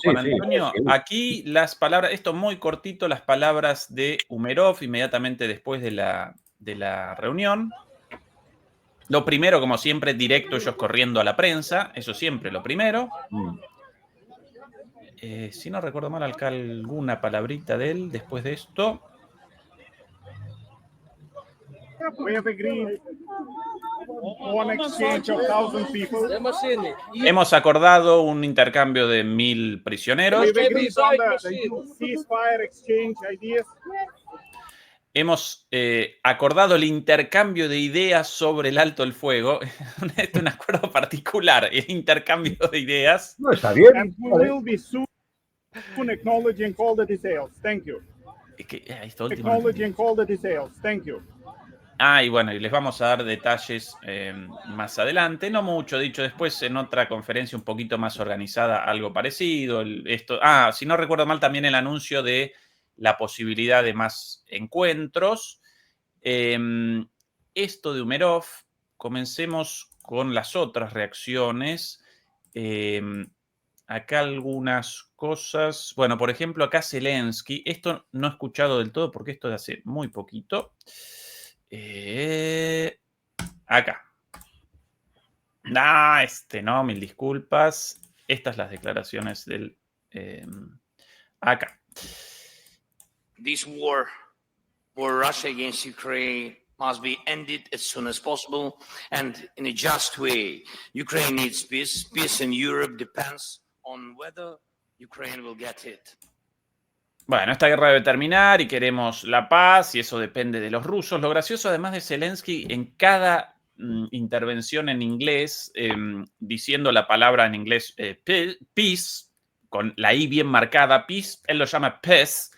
Juan Antonio. Aquí las palabras, esto muy cortito, las palabras de Umerov inmediatamente después de la reunión. Lo primero, como siempre, directo, ellos corriendo a la prensa, eso siempre lo primero. Si no recuerdo mal, acá alguna palabrita de él después de esto. Hemos acordado un intercambio de 1000 prisioneros. Hemos acordado el intercambio de ideas sobre el alto el fuego. Este es un acuerdo particular, el intercambio de ideas. No, está bien. Y bueno, y les vamos a dar detalles más adelante. No mucho, dicho después, en otra conferencia un poquito más organizada, algo parecido. Si no recuerdo mal, también el anuncio de la posibilidad de más encuentros. Esto de Umerov, comencemos con las otras reacciones. Acá algunas cosas. Bueno, por ejemplo, acá Zelensky. Esto no he escuchado del todo porque esto es de hace muy poquito. Acá. No, mil disculpas. Estas las declaraciones del... acá. This war Russia against Ukraine must be ended as soon as possible and in a just way. Ukraine needs peace. Peace in Europe depends on whether Ukraine will get it. Bueno, esta guerra debe terminar y queremos la paz y eso depende de los rusos. Lo gracioso, además de Zelensky, en cada intervención en inglés, diciendo la palabra en inglés peace, con la I bien marcada, peace, él lo llama peace.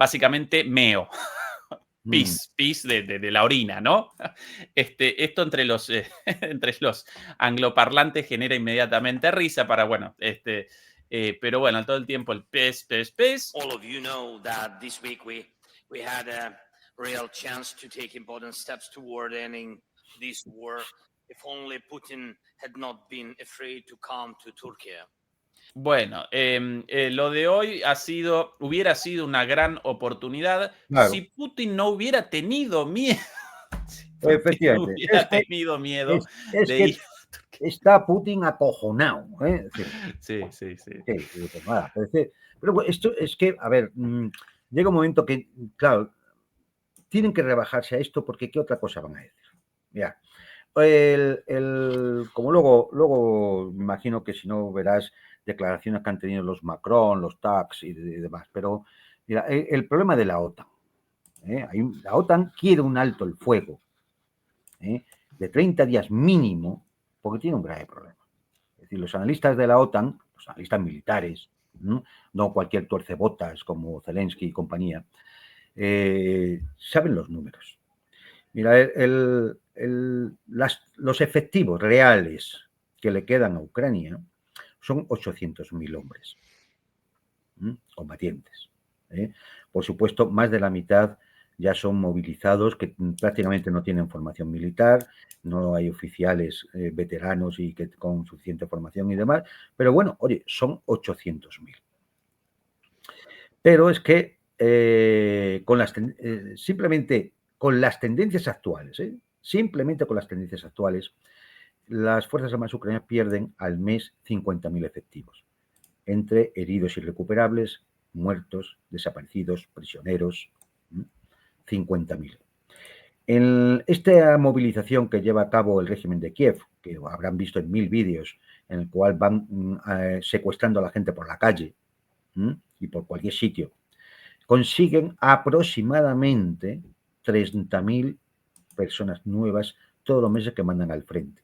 básicamente meo. Pis de la orina, ¿no? Esto entre los, entre los angloparlantes genera inmediatamente risa para, bueno, pero bueno, todo el tiempo el pis. All of you know that this week we had a real chance to take important steps toward ending this war if only Putin had not been afraid to come to Turkey. Bueno, lo de hoy hubiera sido una gran oportunidad Claro, si Putin no hubiera tenido miedo. Si Putin no efectivamente. hubiera tenido miedo Es de que ir. está Putin acojonado, ¿eh? Es decir, Sí, sí, sí. sí, pues nada, pero bueno, esto es que, a ver, llega un momento que, claro, tienen que rebajarse a esto porque ¿qué otra cosa van a decir? Ya. Como luego me imagino que si no verás declaraciones que han tenido los Macron, los Tax y demás, pero mira, el problema de la OTAN, la OTAN quiere un alto el fuego de 30 días mínimo porque tiene un grave problema. Es decir, los analistas de la OTAN, los analistas militares, no cualquier tuercebotas como Zelensky y compañía, saben los números. Mira, los efectivos reales que le quedan a Ucrania son 800.000 hombres combatientes. Por supuesto, más de la mitad ya son movilizados que prácticamente no tienen formación militar, no hay oficiales veteranos y que con suficiente formación y demás, pero bueno, oye, son 800.000. Pero es que simplemente con las tendencias actuales, simplemente con las tendencias actuales, las Fuerzas Armadas ucranianas pierden al mes 50.000 efectivos, entre heridos irrecuperables, muertos, desaparecidos, prisioneros, 50.000. En esta movilización que lleva a cabo el régimen de Kiev, que habrán visto en 1000 vídeos, en el cual van secuestrando a la gente por la calle y por cualquier sitio, consiguen aproximadamente 30.000 personas nuevas todos los meses que mandan al frente.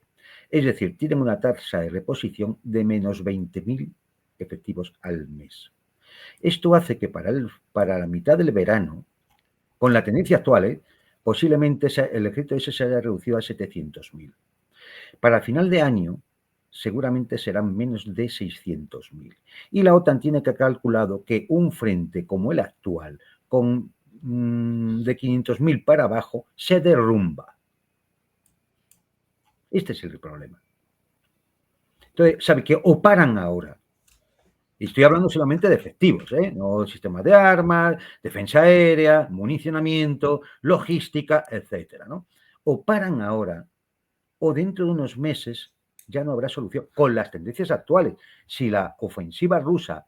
Es decir, tienen una tasa de reposición de menos 20.000 efectivos al mes. Esto hace que para la mitad del verano, con la tendencia actual, posiblemente el ejército ese se haya reducido a 700.000. Para el final de año, seguramente serán menos de 600.000. Y la OTAN tiene que calculado que un frente como el actual, con de 500.000 para abajo, se derrumba. Este es el problema. Entonces, sabe que o paran ahora. Y estoy hablando solamente de efectivos, no sistemas de armas, defensa aérea, municionamiento, logística, etcétera, ¿no? O paran ahora, o dentro de unos meses ya no habrá solución. Con las tendencias actuales, si la ofensiva rusa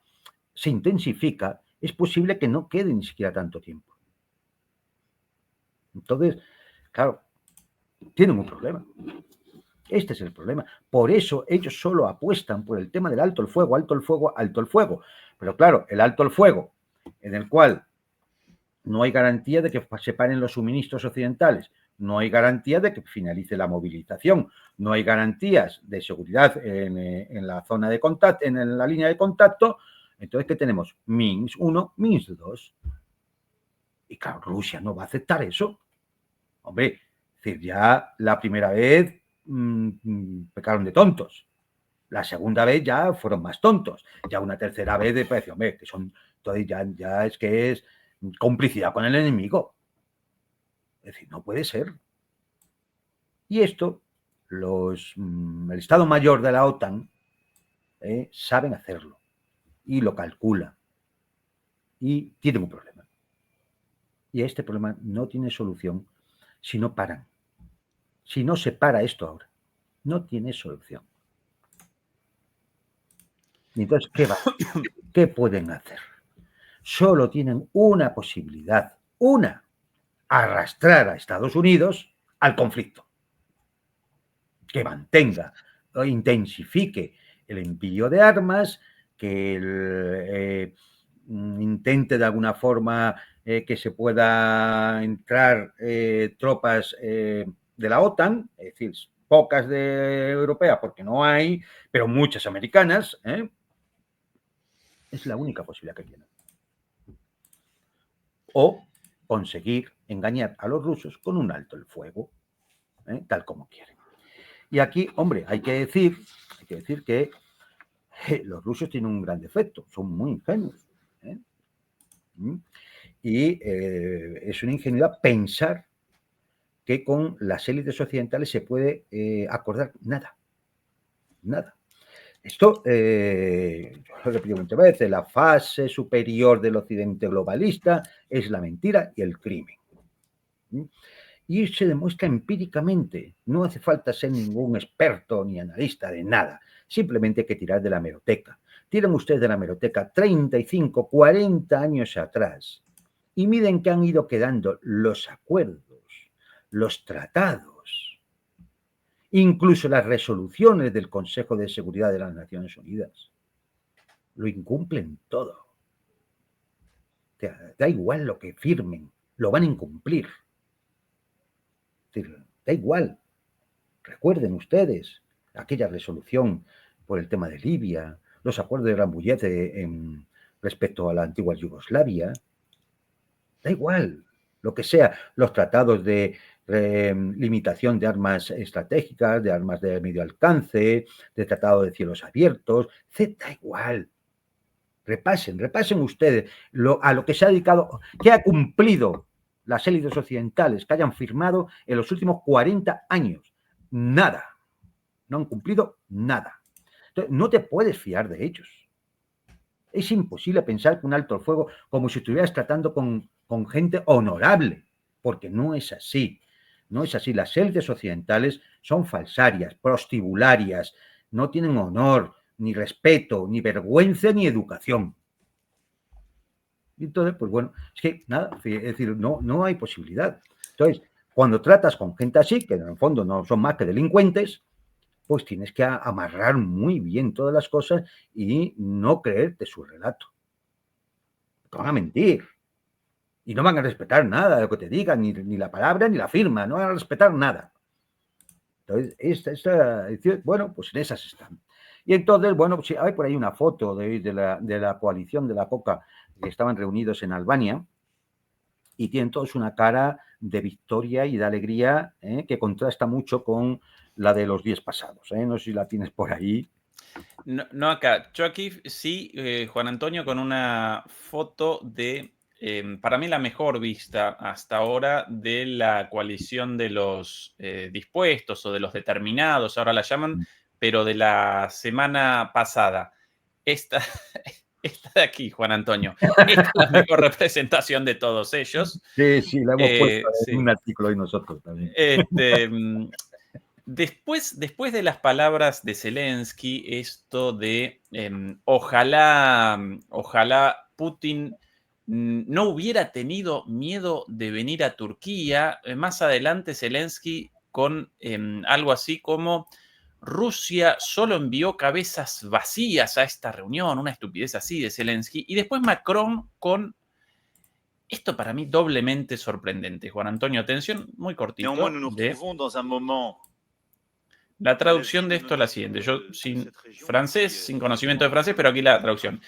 se intensifica, es posible que no quede ni siquiera tanto tiempo. Entonces, claro, tienen un problema. Este es el problema. Por eso ellos solo apuestan por el tema del alto el fuego, alto el fuego, alto el fuego. Pero claro, el alto el fuego, en el cual no hay garantía de que se paren los suministros occidentales, no hay garantía de que finalice la movilización, no hay garantías de seguridad en la zona de contacto, en la línea de contacto. Entonces, ¿qué tenemos? Minsk 1, Minsk 2. Y claro, Rusia no va a aceptar eso. Hombre, es decir, ya la primera vez pecaron de tontos. La segunda vez ya fueron más tontos. Ya una tercera vez de precio, hombre, que son, entonces ya es que es complicidad con el enemigo. Es decir, no puede ser. Y esto, el Estado Mayor de la OTAN saben hacerlo y lo calcula y tienen un problema. Y este problema no tiene solución si no paran. Si no se para esto ahora, no tiene solución. Y entonces, ¿qué pueden hacer? Solo tienen una posibilidad, arrastrar a Estados Unidos al conflicto. Que mantenga o intensifique el envío de armas, que intente de alguna forma que se pueda entrar tropas de la OTAN, es decir, pocas de europeas porque no hay, pero muchas americanas. Es la única posibilidad que tienen. o conseguir engañar a los rusos con un alto el fuego, tal como quieren. Y aquí, hombre, hay que decir que los rusos tienen un gran defecto, son muy ingenuos. Y es una ingenuidad pensar que con las élites occidentales se puede acordar nada. Esto, yo lo repito muchas veces, la fase superior del occidente globalista es la mentira y el crimen. Y se demuestra empíricamente, no hace falta ser ningún experto ni analista de nada, simplemente hay que tirar de la hemeroteca. Tiran ustedes de la hemeroteca 35, 40 años atrás y miren que han ido quedando los acuerdos, los tratados, incluso las resoluciones del Consejo de Seguridad de las Naciones Unidas. Lo incumplen todo. Da igual lo que firmen, lo van a incumplir. Da igual. Recuerden ustedes aquella resolución por el tema de Libia, los acuerdos de Rambouillet respecto a la antigua Yugoslavia. Da igual, lo que sea, los tratados de limitación de armas estratégicas, de armas de medio alcance, de tratado de cielos abiertos, da igual. Repasen ustedes a lo que se ha dedicado, que ha cumplido las élites occidentales, que hayan firmado en los últimos 40 años. Nada. No han cumplido nada. Entonces, no te puedes fiar de ellos. Es imposible pensar que un alto el fuego como si estuvieras tratando con gente honorable, porque no es así. No es así. Las élites occidentales son falsarias, prostibularias, no tienen honor, ni respeto, ni vergüenza, ni educación. Y entonces, pues bueno, es que nada, es decir, no hay posibilidad. Entonces, cuando tratas con gente así, que en el fondo no son más que delincuentes, pues tienes que amarrar muy bien todas las cosas y no creerte su relato. Te van a mentir. Y no van a respetar nada de lo que te digan, ni la palabra, ni la firma, no van a respetar nada. Entonces, esta edición, bueno, pues en esas están. Y entonces, bueno, pues hay por ahí una foto de la coalición de la Coca, que estaban reunidos en Albania, y tienen todos una cara de victoria y de alegría, que contrasta mucho con la de los días pasados. No sé si la tienes por ahí. No acá. Yo aquí sí, Juan Antonio, con una foto de, para mí, la mejor vista hasta ahora de la coalición de los dispuestos o de los determinados, ahora la llaman, pero de la semana pasada. Esta de aquí, Juan Antonio. Esta es la mejor representación de todos ellos. Sí, la hemos puesto sí. en un artículo y nosotros también. Después de las palabras de Zelensky, esto de ojalá Putin no hubiera tenido miedo de venir a Turquía. Más adelante Zelensky con algo así como Rusia solo envió cabezas vacías a esta reunión, una estupidez así de Zelensky. Y después Macron con esto para mí doblemente sorprendente. Juan Antonio, atención, muy cortito. La traducción de esto es la siguiente. Yo sin francés, sin conocimiento de francés, pero aquí la traducción.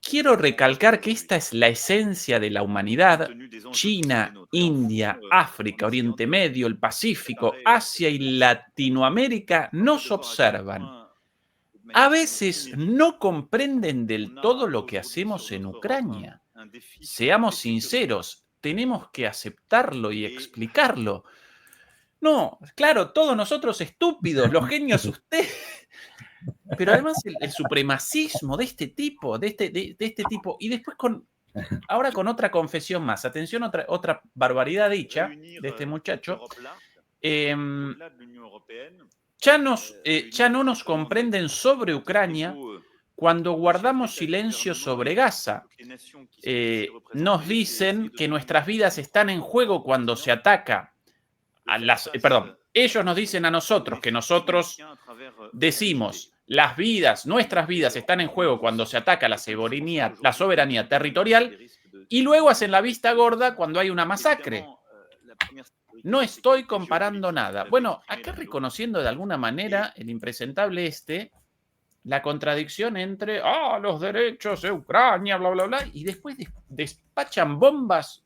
Quiero recalcar que esta es la esencia de la humanidad. China, India, África, Oriente Medio, el Pacífico, Asia y Latinoamérica nos observan. A veces no comprenden del todo lo que hacemos en Ucrania. Seamos sinceros, tenemos que aceptarlo y explicarlo. No, claro, todos nosotros estúpidos, los genios ustedes. Pero además el supremacismo de este tipo, de este tipo, y después ahora con otra confesión más. Atención, otra barbaridad dicha de este muchacho. Ya no nos comprenden sobre Ucrania cuando guardamos silencio sobre Gaza. Nos dicen que nuestras vidas están en juego cuando se ataca ellos nos dicen a nosotros que nosotros decimos nuestras vidas están en juego cuando se ataca la soberanía territorial, y luego hacen la vista gorda cuando hay una masacre. No estoy comparando nada. Bueno, acá reconociendo de alguna manera el impresentable la contradicción entre los derechos de Ucrania, bla, bla, bla, y después despachan bombas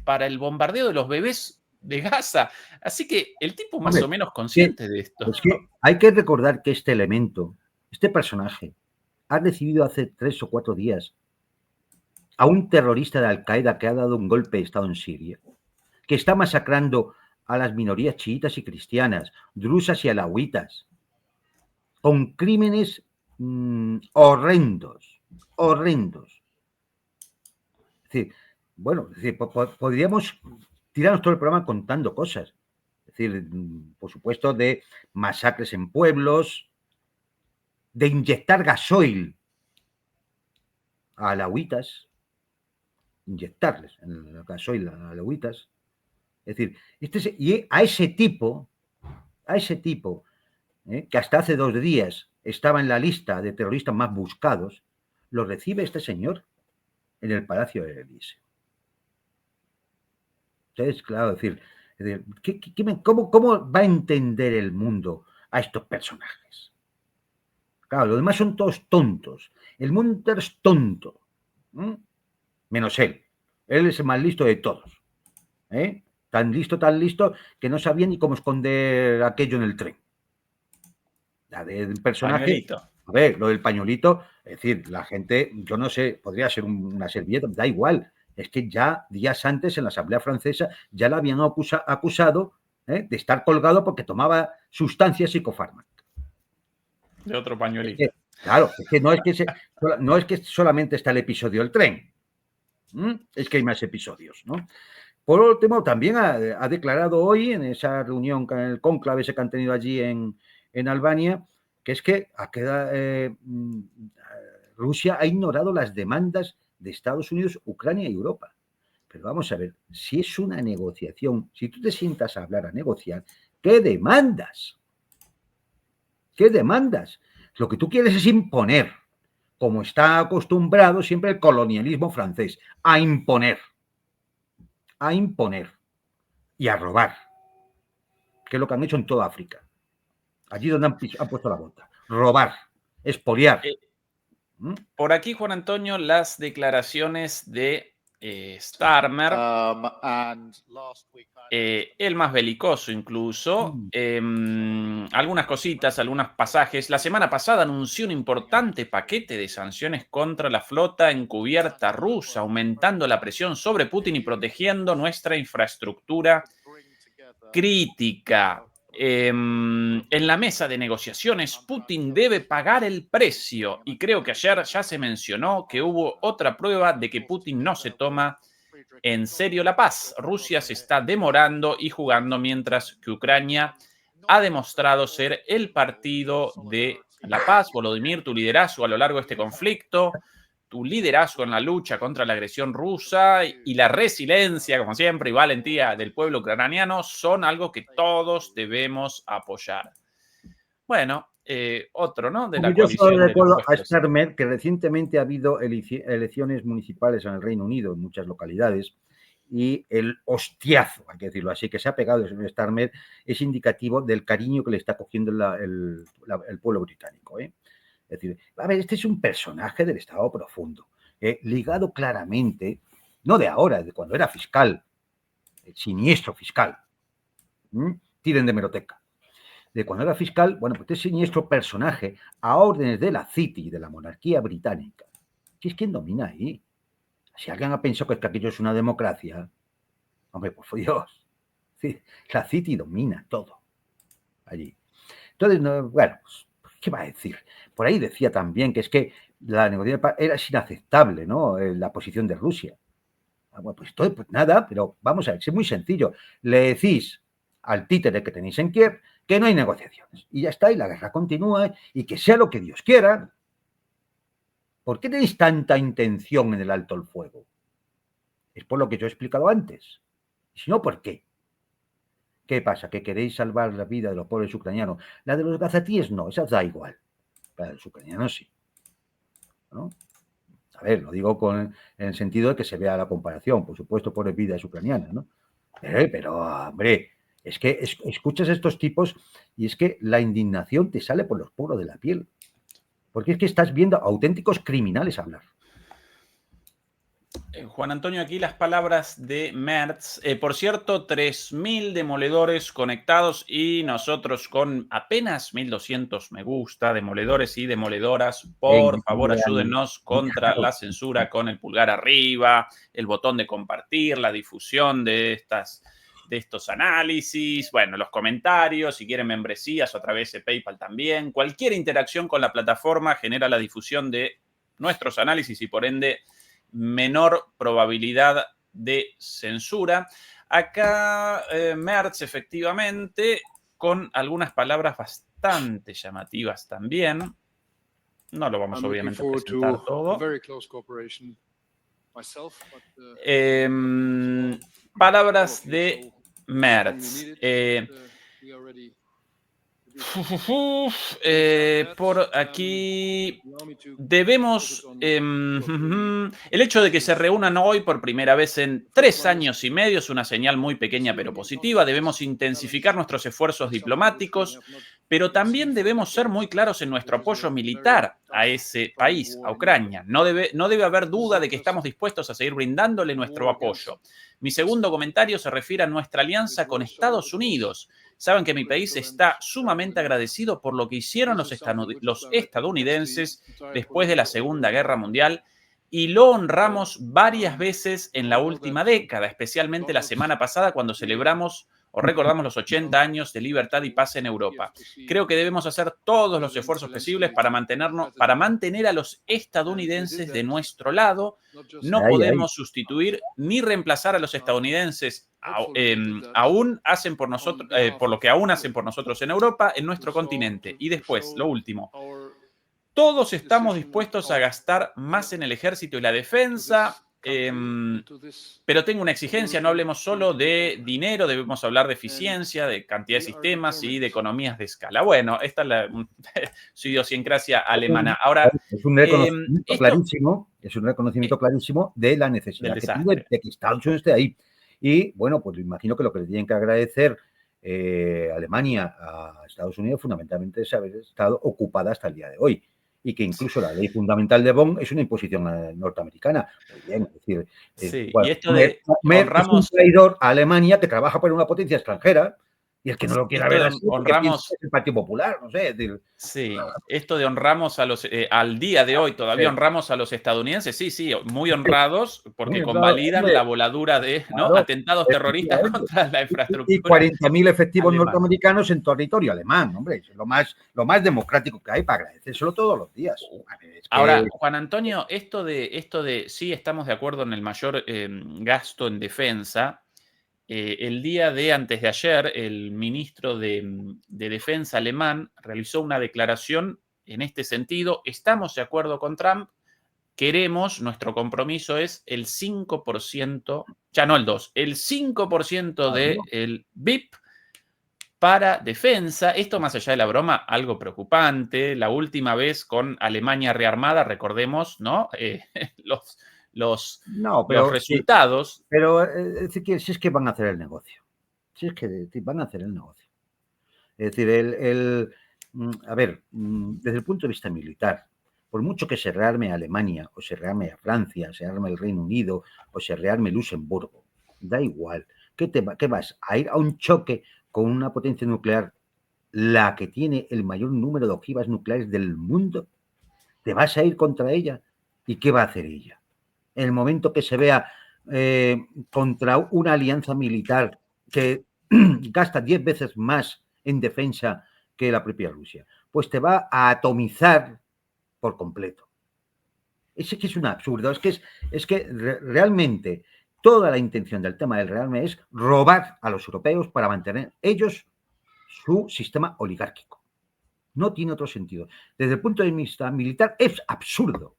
para el bombardeo de los bebés de Gaza. Así que el tipo más Hombre, o menos consciente de esto. Es que hay que recordar que este elemento, este personaje, ha recibido hace 3 o 4 días a un terrorista de Al-Qaeda que ha dado un golpe de Estado en Siria, que está masacrando a las minorías chiitas y cristianas, drusas y alawitas, con crímenes horrendos, horrendos. Es decir, bueno, es decir, podríamos tirarnos todo el programa contando cosas. Es decir, por supuesto, de masacres en pueblos, de inyectar gasoil a alawitas, inyectarles en el gasoil a alawitas. Es decir, y a ese tipo, que hasta hace 2 días estaba en la lista de terroristas más buscados, lo recibe este señor en el Palacio de Elíseo. Entonces, claro, es decir, ¿cómo va a entender el mundo a estos personajes? Claro, los demás son todos tontos. El mundo es tonto. Menos él. Él es el más listo de todos. Tan listo, que no sabía ni cómo esconder aquello en el tren. La del personaje. Pañuelito. A ver, lo del pañuelito, es decir, la gente, yo no sé, podría ser una servilleta, da igual. Es que ya días antes en la Asamblea Francesa ya la habían acusado de estar colgado porque tomaba sustancias psicofármacas. De otro pañuelito. Claro, es que no es que solamente está el episodio del tren. Es que hay más episodios, ¿no? Por último, también ha declarado hoy en esa reunión, el cónclave ese que han tenido allí en Albania, que es que Rusia ha ignorado las demandas de Estados Unidos, Ucrania y Europa. Pero vamos a ver, si es una negociación, si tú te sientas a hablar, a negociar, ¿qué demandas? ¿Qué demandas? Lo que tú quieres es imponer, como está acostumbrado siempre el colonialismo francés, a imponer y a robar, que es lo que han hecho en toda África, allí donde han puesto la bota, robar, expoliar. Por aquí, Juan Antonio, las declaraciones de Starmer, el más belicoso incluso, algunas cositas, algunos pasajes. La semana pasada anunció un importante paquete de sanciones contra la flota encubierta rusa, aumentando la presión sobre Putin y protegiendo nuestra infraestructura crítica. En la mesa de negociaciones, Putin debe pagar el precio. Y creo que ayer ya se mencionó que hubo otra prueba de que Putin no se toma en serio la paz. Rusia se está demorando y jugando, mientras que Ucrania ha demostrado ser el partido de la paz. Volodymyr, tu liderazgo a lo largo de este conflicto, tu liderazgo en la lucha contra la agresión rusa y la resiliencia, como siempre, y valentía del pueblo ucraniano son algo que todos debemos apoyar. Bueno, otro, ¿no? De la Yo solo coalición de recuerdo los a Starmer que recientemente ha habido elecciones municipales en el Reino Unido, en muchas localidades, y el hostiazo, hay que decirlo así, que se ha pegado el señor Starmer es indicativo del cariño que le está cogiendo el pueblo británico. Es decir, a ver, este es un personaje del Estado profundo, ligado claramente, no de ahora, de cuando era fiscal, el siniestro fiscal. Tiren de hemeroteca. De cuando era fiscal, bueno, pues este siniestro personaje, a órdenes de la City, de la monarquía británica, que es quien domina ahí. Si alguien ha pensado que aquello es una democracia, hombre, por Dios, la City domina todo allí. Entonces, bueno, pues, ¿qué va a decir? Por ahí decía también que es que la negociación era inaceptable, ¿no? La posición de Rusia. Bueno, pues nada, pero vamos a ver, es muy sencillo. Le decís al títere que tenéis en Kiev que no hay negociaciones. Y ya está, y la guerra continúa, y que sea lo que Dios quiera. ¿Por qué tenéis tanta intención en el alto el fuego? Es por lo que yo he explicado antes. Y si no, ¿por qué? ¿Qué pasa? ¿Que queréis salvar la vida de los pobres ucranianos? La de los gazatíes no, esa da igual. La de los ucranianos sí. ¿No? A ver, lo digo en el sentido de que se vea la comparación, por supuesto, por vidas ucranianas, ¿no? Pero, hombre, es que escuchas a estos tipos y es que la indignación te sale por los poros de la piel. Porque es que estás viendo auténticos criminales hablar. Juan Antonio, aquí las palabras de Merz. Por cierto, 3.000 demoledores conectados y nosotros con apenas 1.200 me gusta, demoledores y demoledoras. Por favor, ayúdennos contra la censura con el pulgar arriba, el botón de compartir, la difusión de estos análisis, bueno, los comentarios, si quieren membresías o a través de PayPal también. Cualquier interacción con la plataforma genera la difusión de nuestros análisis y por ende menor probabilidad de censura. Acá Merz, efectivamente, con algunas palabras bastante llamativas también. No lo vamos obviamente a presentar todo. Palabras de Merz. Por aquí debemos, el hecho de que se reúnan hoy por primera vez en 3 años y medio es una señal muy pequeña pero positiva. Debemos intensificar nuestros esfuerzos diplomáticos, pero también debemos ser muy claros en nuestro apoyo militar a ese país, a Ucrania. No debe haber duda de que estamos dispuestos a seguir brindándole nuestro apoyo. Mi segundo comentario se refiere a nuestra alianza con Estados Unidos. Saben que mi país está sumamente agradecido por lo que hicieron los estadounidenses después de la Segunda Guerra Mundial y lo honramos varias veces en la última década, especialmente la semana pasada cuando celebramos o recordamos los 80 años de libertad y paz en Europa. Creo que debemos hacer todos los esfuerzos posibles para mantener a los estadounidenses de nuestro lado. No podemos sustituir ni reemplazar a los estadounidenses aún hacen por nosotros, por lo que aún hacen por nosotros en Europa, en nuestro continente. Y después, lo último, todos estamos dispuestos a gastar más en el ejército y la defensa, pero tengo una exigencia, no hablemos solo de dinero, debemos hablar de eficiencia, de cantidad de sistemas y de economías de escala. Bueno, esta es su idiosincrasia alemana. Ahora, es un reconocimiento clarísimo, clarísimo de la necesidad que tiene de que Estados Unidos esté ahí. Y, bueno, pues imagino que lo que le tienen que agradecer Alemania a Estados Unidos fundamentalmente es haber estado ocupada hasta el día de hoy. Y que incluso la ley fundamental de Bonn es una imposición norteamericana. Muy bien, es decir, y esto de es un traidor a Alemania que trabaja para una potencia extranjera y el que no lo quiera ver así, honramos es el Partido Popular, no sé. Sí, esto de honramos a los, al día de hoy todavía honramos a los estadounidenses, sí, muy honrados porque convalidan la voladura de atentados terroristas contra la infraestructura. Y 40.000 efectivos norteamericanos en territorio alemán, hombre, es lo más democrático que hay para agradecérselo todos los días. Ahora, Juan Antonio, esto de sí estamos de acuerdo en el mayor gasto en defensa. El día de antes de ayer, el ministro de Defensa alemán realizó una declaración en este sentido. Estamos de acuerdo con Trump, nuestro compromiso es el 5%, ya no el 2%, el 5% del BIP para defensa. Esto, más allá de la broma, algo preocupante. La última vez con Alemania rearmada, recordemos, ¿no? Los resultados. Pero si es que van a hacer el negocio. Si es que van a hacer el negocio. Es decir, a ver, desde el punto de vista militar, por mucho que se rearme Alemania, o se rearme a Francia, se rearme el Reino Unido, o se rearme Luxemburgo, da igual. ¿Qué vas? ¿A ir a un choque con una potencia nuclear, la que tiene el mayor número de ojivas nucleares del mundo? ¿Te vas a ir contra ella? ¿Y qué va a hacer ella? En el momento que se vea contra una alianza militar que gasta 10 veces más en defensa que la propia Rusia, pues te va a atomizar por completo. Es que es un absurdo, es que realmente toda la intención del tema del rearme es robar a los europeos para mantener ellos su sistema oligárquico. No tiene otro sentido. Desde el punto de vista militar es absurdo,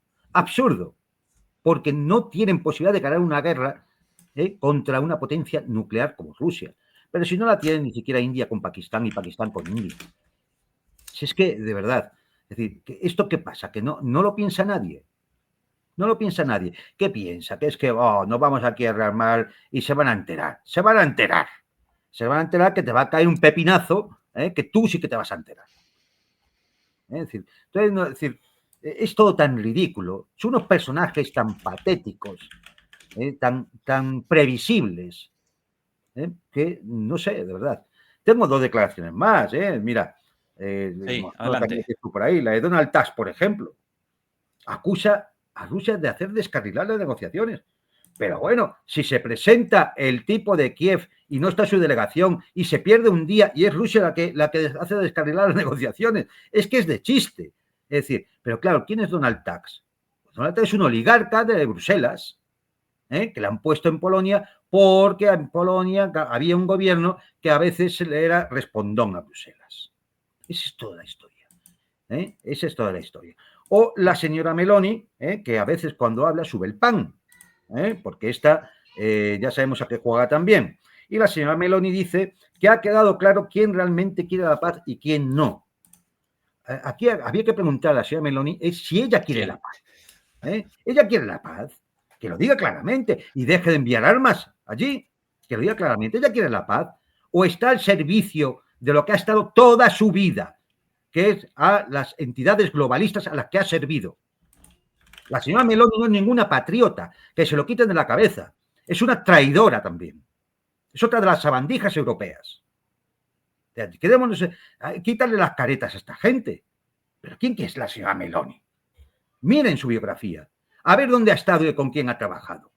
porque no tienen posibilidad de ganar una guerra contra una potencia nuclear como Rusia. Pero si no la tienen ni siquiera India con Pakistán y Pakistán con India. Si es que, de verdad, es decir, ¿esto qué pasa? Que no lo piensa nadie. No lo piensa nadie. ¿Qué piensa? Que es que nos vamos aquí a rearmar y se van a enterar. Se van a enterar que te va a caer un pepinazo, que tú sí que te vas a enterar. Es decir, es todo tan ridículo. Son unos personajes tan patéticos tan previsibles, que no sé, de verdad. Tengo 2 declaraciones más, mira, Sí, no adelante. tú por ahí, la de Donald Tusk, por ejemplo, acusa a Rusia de hacer descarrilar las negociaciones. Pero bueno, si se presenta el tipo de Kiev y no está su delegación y se pierde un día y es Rusia la que hace descarrilar las negociaciones, es que es de chiste. Es decir, pero claro, ¿quién es Donald Tusk? Donald Tusk es un oligarca de Bruselas, que le han puesto en Polonia porque en Polonia había un gobierno que a veces le era respondón a Bruselas. Esa es toda la historia. Esa es toda la historia. O la señora Meloni, que a veces cuando habla sube el pan, porque esta ya sabemos a qué juega también. Y la señora Meloni dice que ha quedado claro quién realmente quiere la paz y quién no. Aquí había que preguntar a la señora Meloni si ella quiere ¿Quién? la paz. Ella quiere la paz, que lo diga claramente y deje de enviar armas allí, que lo diga claramente. Ella quiere la paz o está al servicio de lo que ha estado toda su vida, que es a las entidades globalistas a las que ha servido. La señora Meloni no es ninguna patriota, que se lo quiten de la cabeza. Es una traidora también. Es otra de las sabandijas europeas. Quedémonos, quítale las caretas a esta gente. ¿Pero quién que es la señora Meloni? Miren su biografía. A ver dónde ha estado y con quién ha trabajado.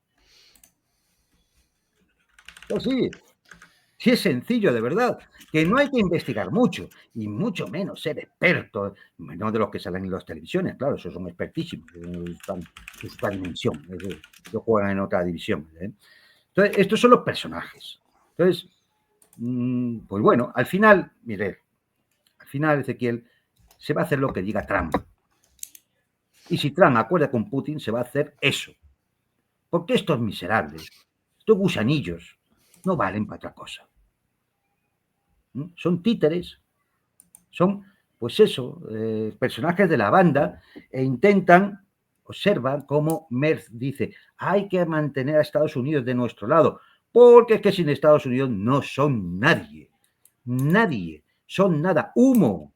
Pues sí, sí es sencillo, de verdad, que no hay que investigar mucho, y mucho menos ser experto, no de los que salen en las televisiones, claro, esos son expertísimos, están en otra dimensión, ellos juegan en otra división. Entonces, estos son los personajes. Entonces, pues bueno, al final, mire, al final, Ezequiel, se va a hacer lo que diga Trump. Y si Trump acuerda con Putin, se va a hacer eso. Porque estos miserables, estos gusanillos, no valen para otra cosa. Son títeres, son, pues eso, personajes de la banda e intentan, observan cómo Merz dice, hay que mantener a Estados Unidos de nuestro lado, porque es que sin Estados Unidos no son nadie, son nada, humo,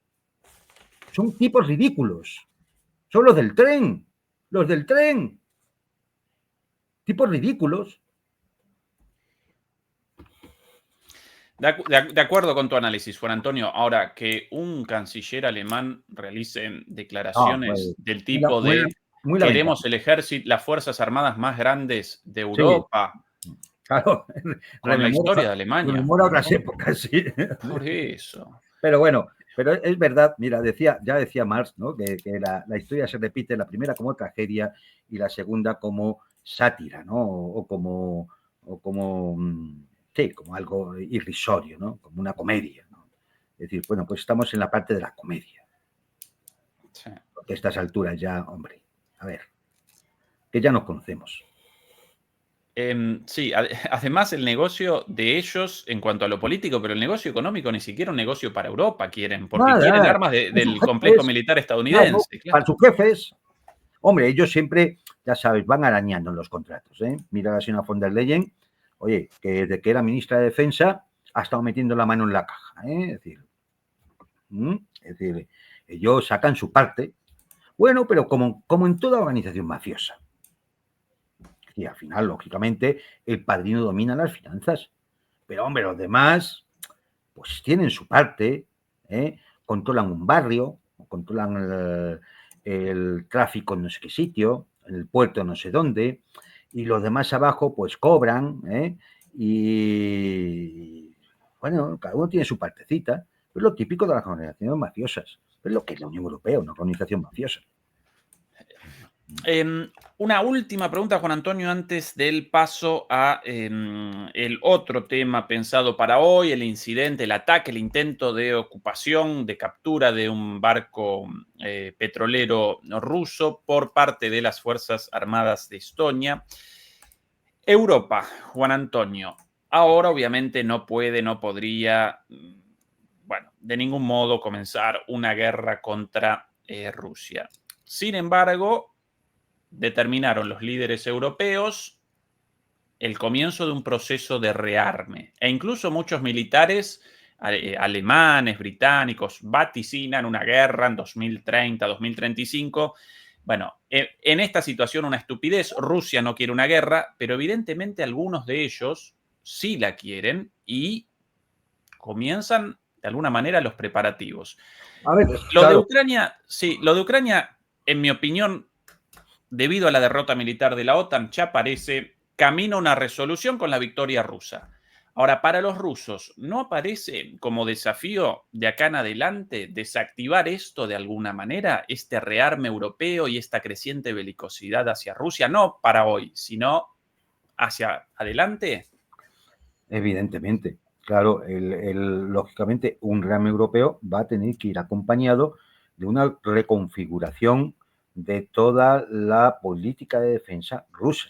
son tipos ridículos, son los del tren, tipos ridículos. De acuerdo con tu análisis, Juan Antonio. Ahora, que un canciller alemán realice declaraciones Pues, del tipo muy, de muy lamentable. queremos el ejército, las fuerzas armadas más grandes de Sí, Europa, claro, con la historia de Alemania, rememora Juan otras Antonio. épocas, sí. Por eso. Pero bueno, pero es verdad, mira, ya decía Marx, ¿no? Que la historia se repite, la primera como tragedia y la segunda como sátira, ¿no? O como sí, como algo irrisorio, ¿no? Como una comedia, ¿no? Es decir, bueno, pues estamos en la parte de la comedia. Sí. Porque a estas alturas ya, hombre, a ver, que ya nos conocemos. Sí, además el negocio de ellos en cuanto a lo político, pero el negocio económico ni siquiera un negocio para Europa quieren, porque quieren Nada, armas del sus complejo jefes, militar claro, estadounidense, para claro. sus jefes. Hombre, ellos siempre, ya sabes, van arañando en los contratos. Mira a la señora von der Leyen, oye, que desde que era ministra de Defensa ha estado metiendo la mano en la caja. Es decir, ellos sacan su parte. Bueno, pero como en toda organización mafiosa. Y al final, lógicamente, el padrino domina las finanzas. Pero, hombre, los demás, pues tienen su parte, controlan un barrio, controlan el tráfico en no sé qué sitio, en el puerto no sé dónde, y los demás abajo pues cobran, y bueno, cada uno tiene su partecita. Es lo típico de las organizaciones mafiosas, es lo que es la Unión Europea, una organización mafiosa. Una última pregunta, Juan Antonio, antes del paso a el otro tema pensado para hoy, el incidente, el ataque, el intento de ocupación, de captura de un barco petrolero ruso por parte de las Fuerzas Armadas de Estonia. Europa, Juan Antonio, ahora obviamente no puede, no podría, bueno, de ningún modo comenzar una guerra contra Rusia. Sin embargo, determinaron los líderes europeos el comienzo de un proceso de rearme. E incluso muchos militares alemanes, británicos, vaticinan una guerra en 2030, 2035, Bueno, en esta situación una estupidez, Rusia no quiere una guerra, pero evidentemente algunos de ellos sí la quieren y comienzan de alguna manera los preparativos. A ver, Lo de claro, Ucrania, sí, lo de Ucrania, en mi opinión, debido a la derrota militar de la OTAN, ya parece camino a una resolución con la victoria rusa. Ahora, para los rusos, ¿no aparece como desafío de acá en adelante desactivar esto de alguna manera, este rearme europeo y esta creciente belicosidad hacia Rusia? No para hoy, sino hacia adelante. evidentemente. Claro, lógicamente un rearme europeo va a tener que ir acompañado de una reconfiguración de toda la política de defensa rusa,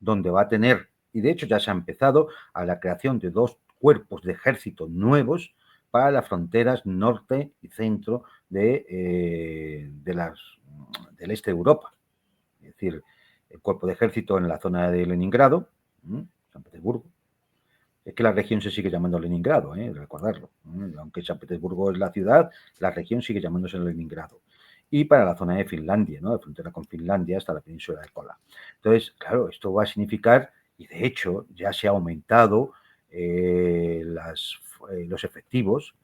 donde va a tener, y de hecho ya se ha empezado, a la creación de 2 cuerpos de ejército nuevos para las fronteras norte y centro del este de Europa. Es decir, el cuerpo de ejército en la zona de Leningrado, San Petersburgo. Es que la región se sigue llamando Leningrado, recordarlo. Aunque San Petersburgo es la ciudad, la región sigue llamándose Leningrado. Y para la zona de Finlandia, ¿no? De frontera con Finlandia hasta la península de Kola. Entonces, claro, esto va a significar, y de hecho ya se ha aumentado los efectivos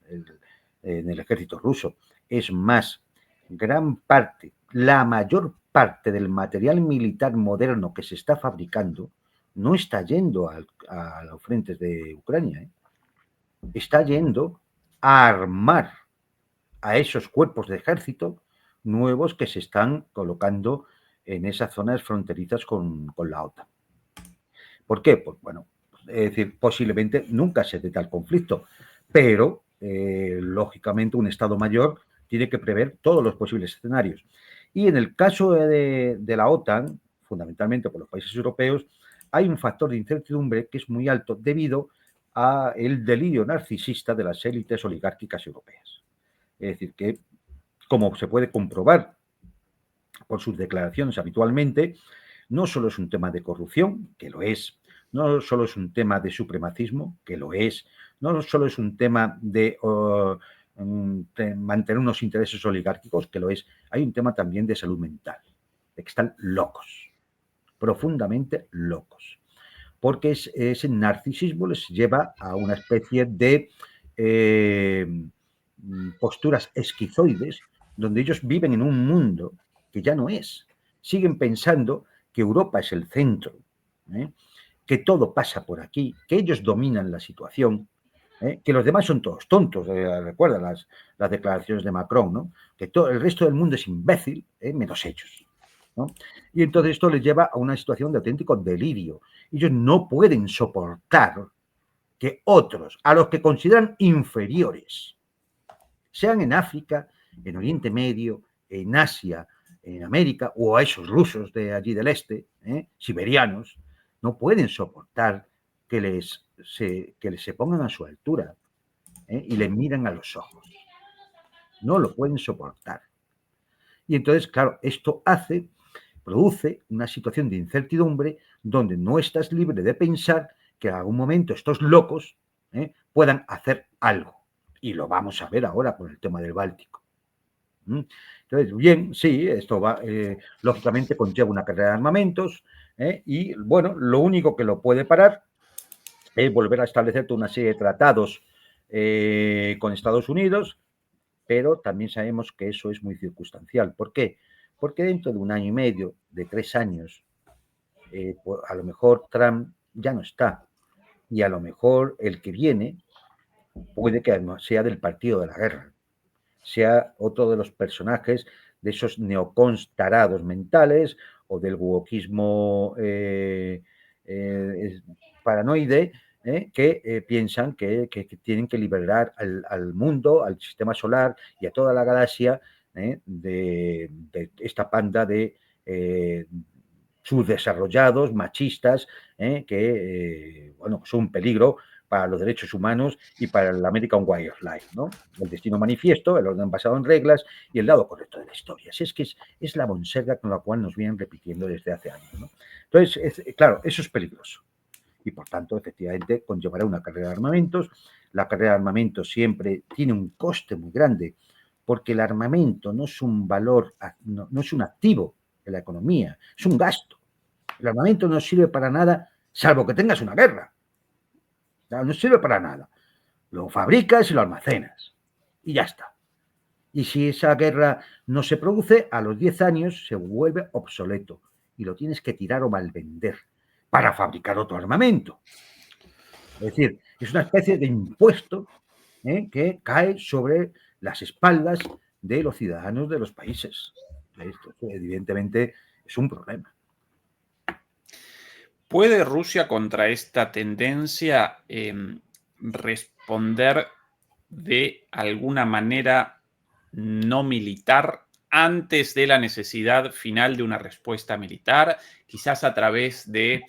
en el ejército ruso. Es más, gran parte, la mayor parte del material militar moderno que se está fabricando no está yendo a los frentes de Ucrania, está yendo a armar a esos cuerpos de ejército nuevos que se están colocando en esas zonas fronterizas con la OTAN. ¿Por qué? Pues bueno, es decir, posiblemente nunca se dé tal conflicto, pero lógicamente un Estado mayor tiene que prever todos los posibles escenarios. Y en el caso de la OTAN, fundamentalmente por los países europeos, hay un factor de incertidumbre que es muy alto debido al delirio narcisista de las élites oligárquicas europeas. Es decir, que como se puede comprobar por sus declaraciones habitualmente, no solo es un tema de corrupción, que lo es, no solo es un tema de supremacismo, que lo es, no solo es un tema de mantener unos intereses oligárquicos, que lo es, hay un tema también de salud mental, de que están locos, profundamente locos, porque ese narcisismo les lleva a una especie de posturas esquizoides, donde ellos viven en un mundo que ya no es. Siguen pensando que Europa es el centro, que todo pasa por aquí, que ellos dominan la situación, que los demás son todos tontos. Recuerda las declaraciones de Macron, ¿no? Que todo el resto del mundo es imbécil, menos ellos, ¿no? Y entonces esto les lleva a una situación de auténtico delirio. Ellos no pueden soportar que otros, a los que consideran inferiores, sean en África, en Oriente Medio, en Asia, en América, o a esos rusos de allí del este, siberianos, no pueden soportar que se pongan a su altura y les miren a los ojos. No lo pueden soportar. Y entonces, claro, esto produce una situación de incertidumbre donde no estás libre de pensar que en algún momento estos locos puedan hacer algo. Y lo vamos a ver ahora con el tema del Báltico. Entonces, bien, sí, esto va, lógicamente conlleva una carrera de armamentos y, bueno, lo único que lo puede parar es volver a establecer toda una serie de tratados con Estados Unidos, pero también sabemos que eso es muy circunstancial. ¿Por qué? Porque dentro de 1 año y medio, de 3 años, pues a lo mejor Trump ya no está y a lo mejor el que viene puede que sea del partido de la guerra, sea otro de los personajes de esos neocons tarados mentales o del wokismo paranoide que piensan que tienen que liberar al mundo, al sistema solar y a toda la galaxia de esta panda de subdesarrollados, machistas, que bueno, son un peligro para los derechos humanos y para el American Way of Life, ¿no? El destino manifiesto, el orden basado en reglas y el lado correcto de la historia. Si es que es la bonserga con la cual nos vienen repitiendo desde hace años, ¿no? Entonces, claro, eso es peligroso. Y por tanto, efectivamente, conllevará una carrera de armamentos. La carrera de armamentos siempre tiene un coste muy grande, porque el armamento no es un valor, no es un activo en la economía, es un gasto. El armamento no sirve para nada, salvo que tengas una guerra. No sirve para nada. Lo fabricas y lo almacenas. Y ya está. Y si esa guerra no se produce, a los 10 años se vuelve obsoleto y lo tienes que tirar o malvender para fabricar otro armamento. Es decir, es una especie de impuesto que cae sobre las espaldas de los ciudadanos de los países. Esto, evidentemente, es un problema. ¿Puede Rusia contra esta tendencia responder de alguna manera no militar antes de la necesidad final de una respuesta militar, quizás a través de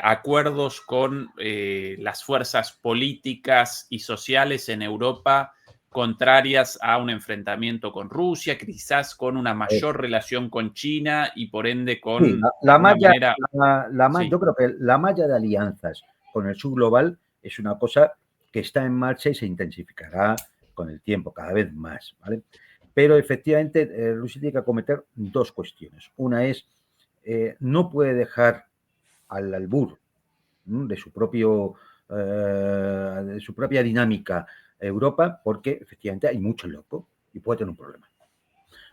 acuerdos con las fuerzas políticas y sociales en Europa contrarias a un enfrentamiento con Rusia, quizás con una mayor relación con China y por ende con sí, sí. yo creo que la malla de alianzas con el sur global es una cosa que está en marcha y se intensificará con el tiempo cada vez más, ¿vale? Pero efectivamente Rusia tiene que acometer dos cuestiones. Una es, no puede dejar al albur de su propia dinámica Europa, porque efectivamente hay mucho loco y puede tener un problema.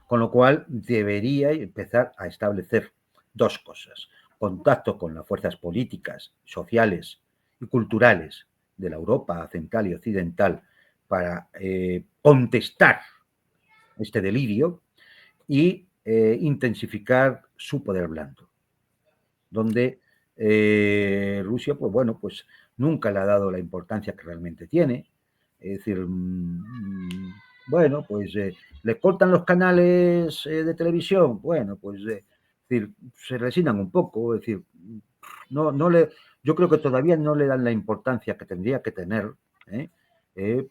Con lo cual debería empezar a establecer dos cosas: contacto con las fuerzas políticas, sociales y culturales de la Europa central y occidental para contestar este delirio y intensificar su poder blando, donde Rusia, pues bueno, pues nunca le ha dado la importancia que realmente tiene. Es decir, bueno, pues le cortan los canales de televisión, bueno, pues decir, se resignan un poco, es decir, yo creo que todavía no le dan la importancia que tendría que tener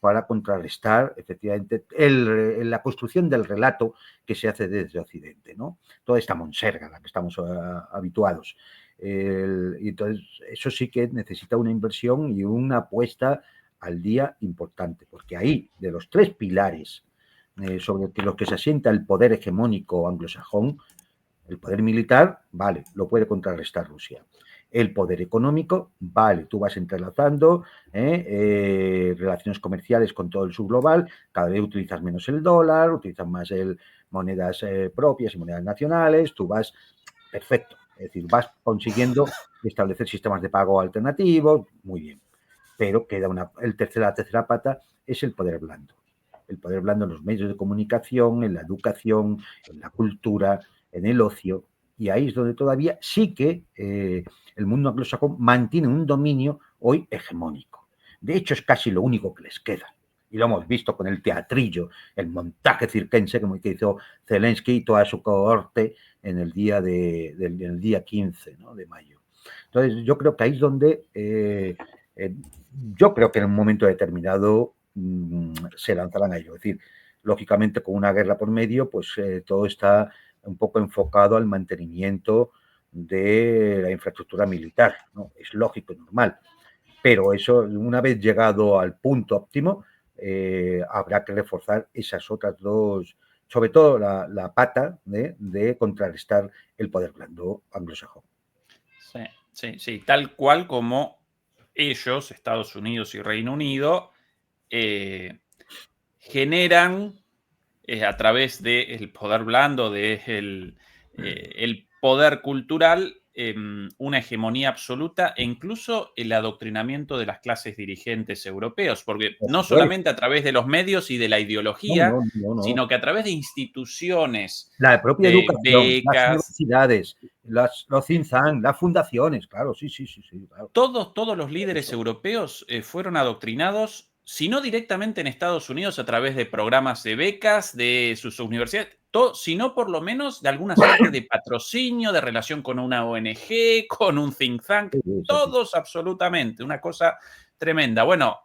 para contrarrestar efectivamente la construcción del relato que se hace desde Occidente, ¿no? Toda esta monserga a la que estamos habituados. Y entonces, eso sí que necesita una inversión y una apuesta al día importante, porque ahí, de los tres pilares sobre los que se asienta el poder hegemónico anglosajón, el poder militar, vale, lo puede contrarrestar Rusia. El poder económico, vale, tú vas entrelazando relaciones comerciales con todo el subglobal, cada vez utilizas menos el dólar, utilizas más monedas propias y monedas nacionales, tú vas, perfecto, es decir, vas consiguiendo establecer sistemas de pago alternativos, muy bien, pero queda la tercera pata es el poder blando. El poder blando en los medios de comunicación, en la educación, en la cultura, en el ocio, y ahí es donde todavía sí que el mundo anglosajón mantiene un dominio hoy hegemónico. De hecho, es casi lo único que les queda. Y lo hemos visto con el teatrillo, el montaje circense que hizo Zelensky y toda su cohorte en el día 15, ¿no?, de mayo. Entonces, yo creo que ahí es donde yo creo que en un momento determinado se lanzarán a ello. Es decir, lógicamente con una guerra por medio, pues todo está un poco enfocado al mantenimiento de la infraestructura militar, ¿no? Es lógico y normal. Pero eso, una vez llegado al punto óptimo, habrá que reforzar esas otras dos, sobre todo la pata de contrarrestar el poder blando anglosajón. Sí, tal cual como ellos, Estados Unidos y Reino Unido, generan a través del poder blando, el poder cultural, una hegemonía absoluta e incluso el adoctrinamiento de las clases dirigentes europeos, porque no solamente a través de los medios y de la ideología, No. sino que a través de instituciones, La propia de educación, las becas, universidades, los think tanks, las fundaciones, claro, sí, claro. todos los líderes europeos fueron adoctrinados, si no directamente en Estados Unidos a través de programas de becas de sus universidades, sino por lo menos de alguna suerte de patrocinio, de relación con una ONG, con un think tank, todos absolutamente, una cosa tremenda. Bueno,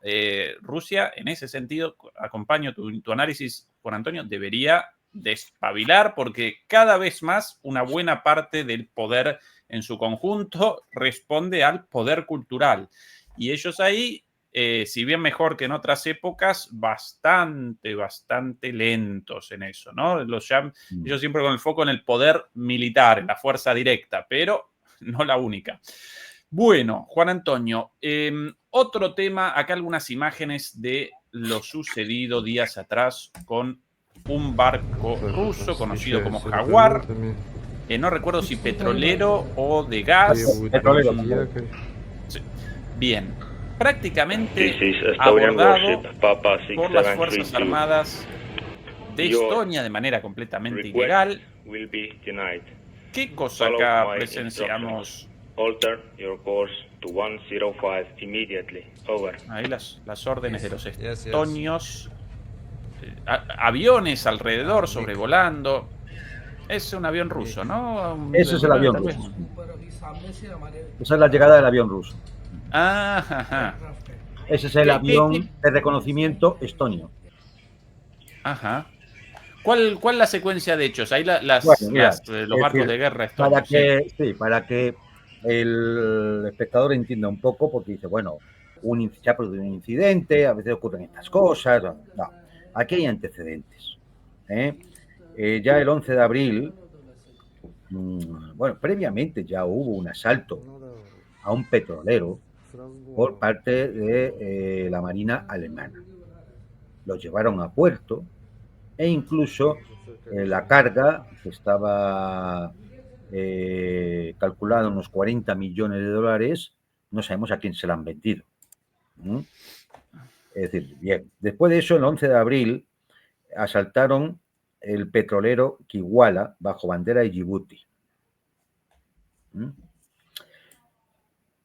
Rusia, en ese sentido, acompaño tu análisis, Juan Antonio, debería despabilar porque cada vez más una buena parte del poder en su conjunto responde al poder cultural. Y ellos ahí si bien mejor que en otras épocas, bastante lentos en eso, ¿no? Ellos siempre con el foco en el poder militar, en la fuerza directa, pero no la única. Bueno, Juan Antonio, otro tema, acá algunas imágenes de lo sucedido días atrás con un barco ruso conocido como Jaguar, no recuerdo si petrolero o de gas. Petrolero. Sí. Bien, prácticamente This is Estonian abordado warship Papa por las Fuerzas 6732. Armadas de Your Estonia de manera completamente Request ilegal. will be denied. ¿Qué cosa Follow acá my presenciamos? Alter your course to 105 immediately. Over. Ahí las órdenes de los Yes, yes. estonios. Aviones alrededor, sobrevolando. Es un avión ruso, ¿no? Ese es el avión Tal vez. ruso. Esa es la llegada del avión ruso. Ajá. Ese es el ¿Qué- avión qué- de reconocimiento estonio. Ajá. ¿Cuál la secuencia de hechos? Ahí Bueno, mira, los barcos de guerra para estonios. que, para que el espectador entienda un poco, porque dice, bueno, se ha producido un incidente, a veces ocurren estas cosas. No, aquí hay antecedentes. Ya el 11 de abril, bueno, previamente ya hubo un asalto a un petrolero por parte de la Marina alemana. Lo llevaron a puerto e incluso la carga, que estaba calculada en unos 40 millones de dólares, no sabemos a quién se la han vendido. Es decir, bien, después de eso, el 11 de abril, asaltaron el petrolero Kiwala bajo bandera de Djibouti.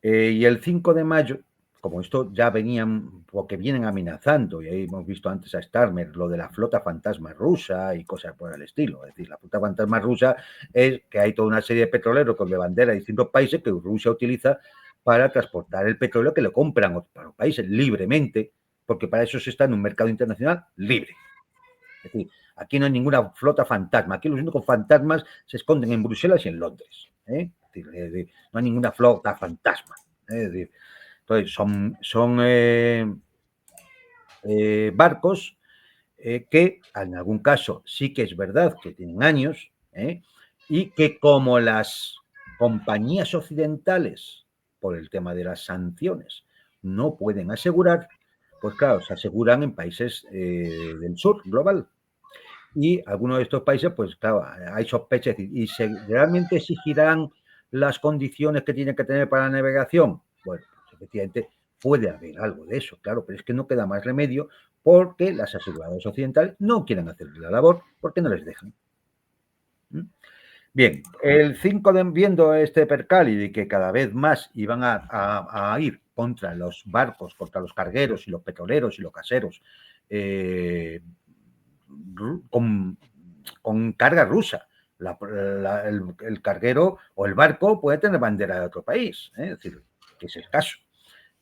Y el 5 de mayo, como esto ya venían, porque vienen amenazando, y ahí hemos visto antes a Starmer, lo de la flota fantasma rusa y cosas por el estilo. Es decir, la flota fantasma rusa es que hay toda una serie de petroleros con de bandera de distintos países que Rusia utiliza para transportar el petróleo que lo compran para los países libremente, porque para eso se está en un mercado internacional libre. Es decir, aquí no hay ninguna flota fantasma. Aquí los únicos fantasmas se esconden en Bruselas y en Londres. Es decir, no hay ninguna flota fantasma. Es decir, entonces son barcos que en algún caso sí que es verdad que tienen años y que como las compañías occidentales, por el tema de las sanciones, no pueden asegurar, pues claro, se aseguran en países del sur global. Y algunos de estos países, pues claro, hay sospechas. ¿Y realmente exigirán las condiciones que tienen que tener para la navegación? Bueno, pues efectivamente puede haber algo de eso, claro, pero es que no queda más remedio porque las aseguradoras occidentales no quieren hacer la labor porque no les dejan. Bien, el 5 de viendo este percal y de que cada vez más iban a ir contra los barcos, contra los cargueros y los petroleros y los caseros, con carga rusa. El carguero o el barco puede tener bandera de otro país, es decir, que es el caso.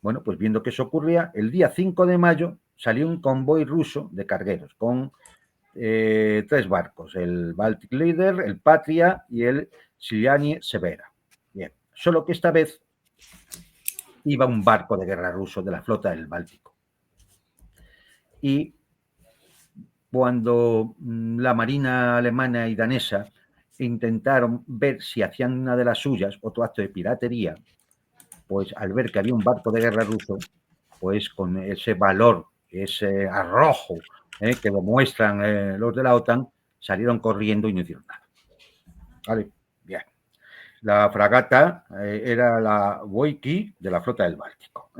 Bueno, pues viendo que eso ocurría, el día 5 de mayo salió un convoy ruso de cargueros con 3 barcos, el Baltic Leader, el Patria y el Siliani Severa. Bien, solo que esta vez iba un barco de guerra ruso de la flota del Báltico. Y cuando la marina alemana y danesa intentaron ver si hacían una de las suyas, otro acto de piratería, pues al ver que había un barco de guerra ruso, pues con ese valor, ese arrojo que demuestran los de la OTAN, salieron corriendo y no hicieron nada. Vale, bien. La fragata era la Woiki de la flota del Báltico.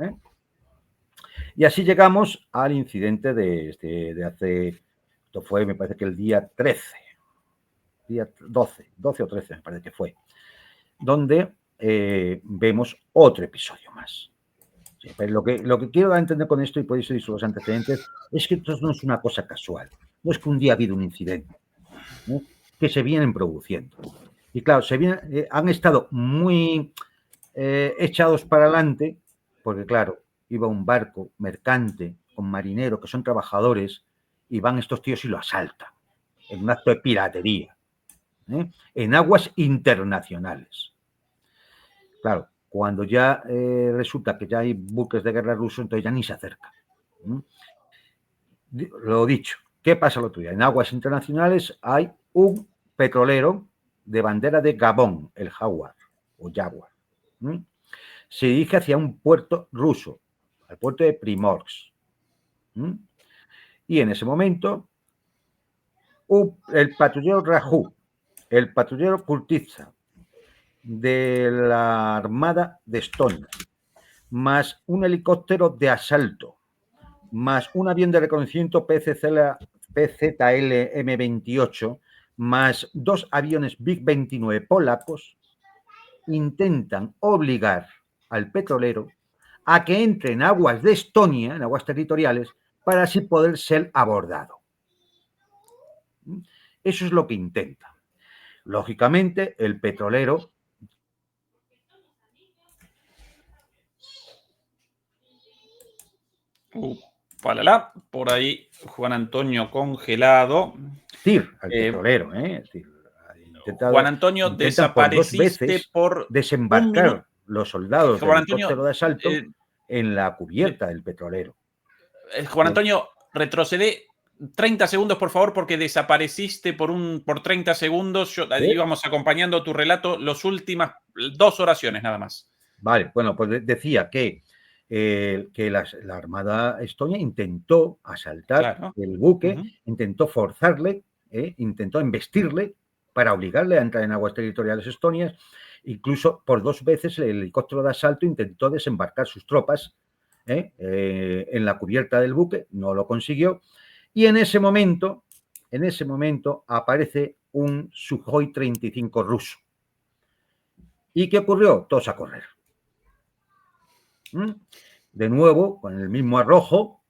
Y así llegamos al incidente de hace... Esto fue, me parece que el día 13, día 12 o 13 me parece que fue, donde vemos otro episodio más. Sí, pero lo que quiero dar a entender con esto, y por eso hice los antecedentes, es que esto no es una cosa casual. No es que un día ha habido un incidente, que se vienen produciendo. Y claro, han estado muy echados para adelante, porque claro, iba un barco mercante con marineros que son trabajadores, y van estos tíos y lo asaltan en un acto de piratería en aguas internacionales. Claro, Cuando ya resulta que ya hay buques de guerra rusos, entonces ya ni se acerca. Lo dicho, ¿qué pasa el otro día? En aguas internacionales hay un petrolero de bandera de Gabón, el Jaguar o Jaguar. Se dirige hacia un puerto ruso, al puerto de Primorsk. Y en ese momento, el patrullero Rajú, el patrullero Kultitsa de la Armada de Estonia, más un helicóptero de asalto, más un avión de reconocimiento PZL M28, más 2 aviones MiG-29 polacos, intentan obligar al petrolero a que entre en aguas de Estonia, en aguas territoriales, para así poder ser abordado. Eso es lo que intenta. Lógicamente, el petrolero... Por ahí Juan Antonio congelado. Al petrolero, Juan Antonio, desapareciste por desembarcar los soldados del helicóptero de asalto en la cubierta del petrolero. Juan Antonio, retrocede 30 segundos, por favor, porque desapareciste por 30 segundos. Íbamos acompañando tu relato, las últimas 2 oraciones nada más. Vale, bueno, pues decía que la Armada Estonia intentó asaltar el buque, intentó forzarle, intentó embestirle para obligarle a entrar en aguas territoriales estonias. Incluso por 2 veces el helicóptero de asalto intentó desembarcar sus tropas en la cubierta del buque, no lo consiguió. Y en ese momento aparece un Sukhoi 35 ruso. ¿Y qué ocurrió? Todos a correr. De nuevo, con el mismo arrojo,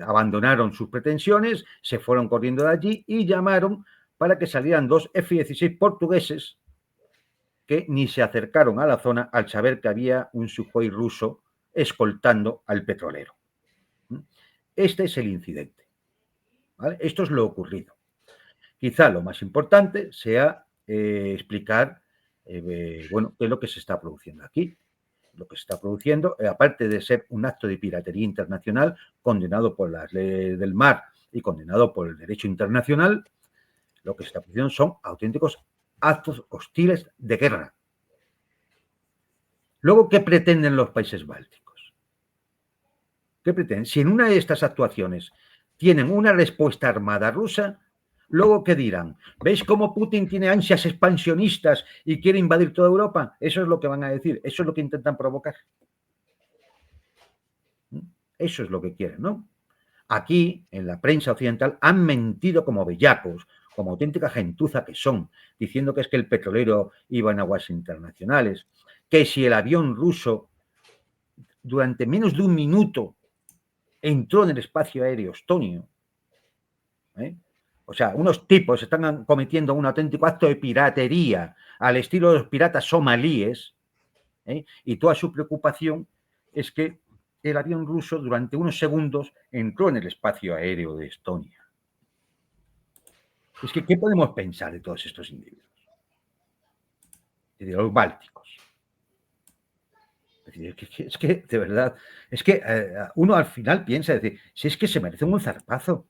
abandonaron sus pretensiones, se fueron corriendo de allí y llamaron para que salieran 2 F-16 portugueses que ni se acercaron a la zona al saber que había un Sukhoi ruso escoltando al petrolero. Este es el incidente, ¿vale? Esto es lo ocurrido. Quizá lo más importante sea explicar qué es lo que se está produciendo aquí. Lo que se está produciendo, aparte de ser un acto de piratería internacional condenado por las leyes del mar y condenado por el derecho internacional, lo que se está produciendo son auténticos actos hostiles de guerra. Luego, ¿qué pretenden los países bálticos? ¿Qué pretenden? Si en una de estas actuaciones tienen una respuesta armada rusa, luego, ¿qué dirán? ¿Veis cómo Putin tiene ansias expansionistas y quiere invadir toda Europa? Eso es lo que van a decir, eso es lo que intentan provocar. Eso es lo que quieren, ¿no? Aquí, en la prensa occidental, han mentido como bellacos, como auténtica gentuza que son, diciendo que es que el petrolero iba en aguas internacionales, que si el avión ruso durante menos de 1 minuto entró en el espacio aéreo estonio, o sea, unos tipos están cometiendo un auténtico acto de piratería al estilo de los piratas somalíes, y toda su preocupación es que el avión ruso durante unos segundos entró en el espacio aéreo de Estonia. Es que, ¿qué podemos pensar de todos estos individuos? De los bálticos. Es que, de verdad, es que uno al final piensa, decir, si es que se merecen un zarpazo.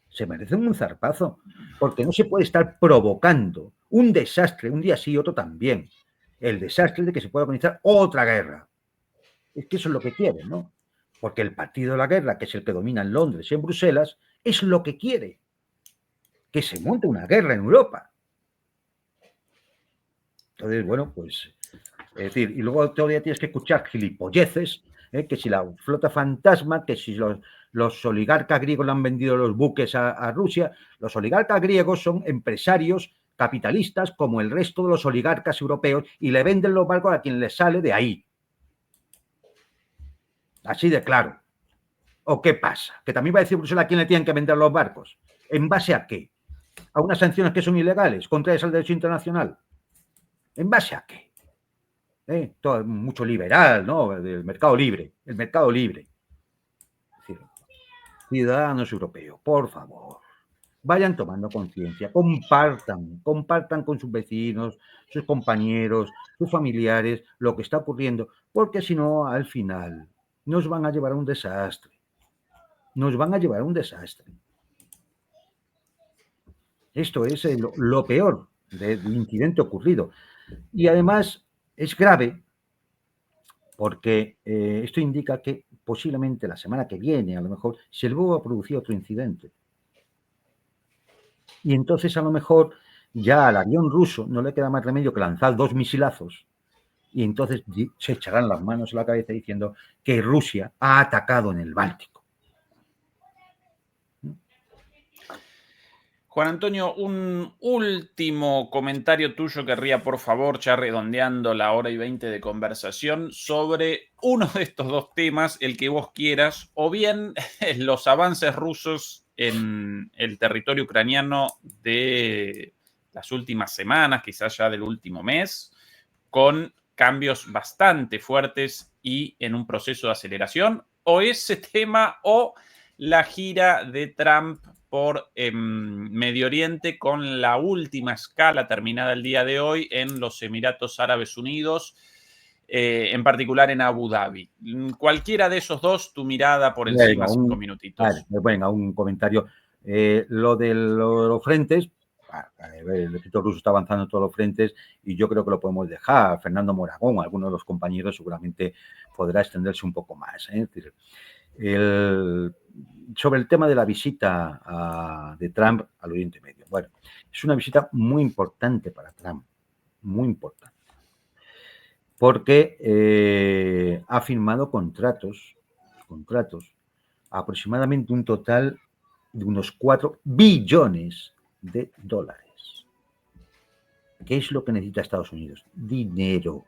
Se merecen un zarpazo, porque no se puede estar provocando un desastre, un día sí y otro también. El desastre de que se pueda organizar otra guerra. Es que eso es lo que quieren, ¿no? Porque el partido de la guerra, que es el que domina en Londres y en Bruselas, es lo que quiere. Que se monte una guerra en Europa. Entonces, bueno, pues, es decir, y luego todavía tienes que escuchar gilipolleces, que si la flota fantasma, que si los oligarcas griegos le han vendido los buques a Rusia. Los oligarcas griegos son empresarios capitalistas como el resto de los oligarcas europeos y le venden los barcos a quien les sale de ahí. Así de claro. ¿O qué pasa? Que también va a decir Bruselas a quién le tienen que vender los barcos. ¿En base a qué? ¿A unas sanciones que son ilegales, contrarias al derecho internacional? ¿En base a qué? Todo mucho liberal, ¿no? Del mercado libre. El mercado libre. Es decir, ciudadanos europeos, por favor. vayan tomando conciencia, compartan con sus vecinos, sus compañeros, sus familiares lo que está ocurriendo, porque si no, al final nos van a llevar a un desastre. Nos van a llevar a un desastre. Esto es lo peor del incidente ocurrido. Y además es grave porque esto indica que posiblemente la semana que viene, a lo mejor, se vuelva a producir otro incidente. Y entonces, a lo mejor, ya al avión ruso no le queda más remedio que lanzar 2 misilazos y entonces se echarán las manos a la cabeza diciendo que Rusia ha atacado en el Báltico. Juan Antonio, un último comentario tuyo querría, por favor, ya redondeando la hora y 20 de conversación, sobre uno de estos dos temas, el que vos quieras, o bien los avances rusos en el territorio ucraniano de las últimas semanas, quizás ya del último mes, con cambios bastante fuertes y en un proceso de aceleración, o ese tema o la gira de Trump por Medio Oriente con la última escala terminada el día de hoy en los Emiratos Árabes Unidos, en particular en Abu Dhabi. Cualquiera de esos dos, tu mirada por encima, 5 minutitos. Venga, un comentario. Lo de los frentes, el ejército ruso está avanzando en todos los frentes y yo creo que lo podemos dejar. Fernando Moragón, alguno de los compañeros seguramente podrá extenderse un poco más. Es decir, sobre el tema de la visita de Trump al Oriente Medio. Bueno, es una visita muy importante para Trump, muy importante, porque ha firmado contratos, aproximadamente un total de unos 4 billones de dólares. ¿Qué es lo que necesita Estados Unidos? Dinero.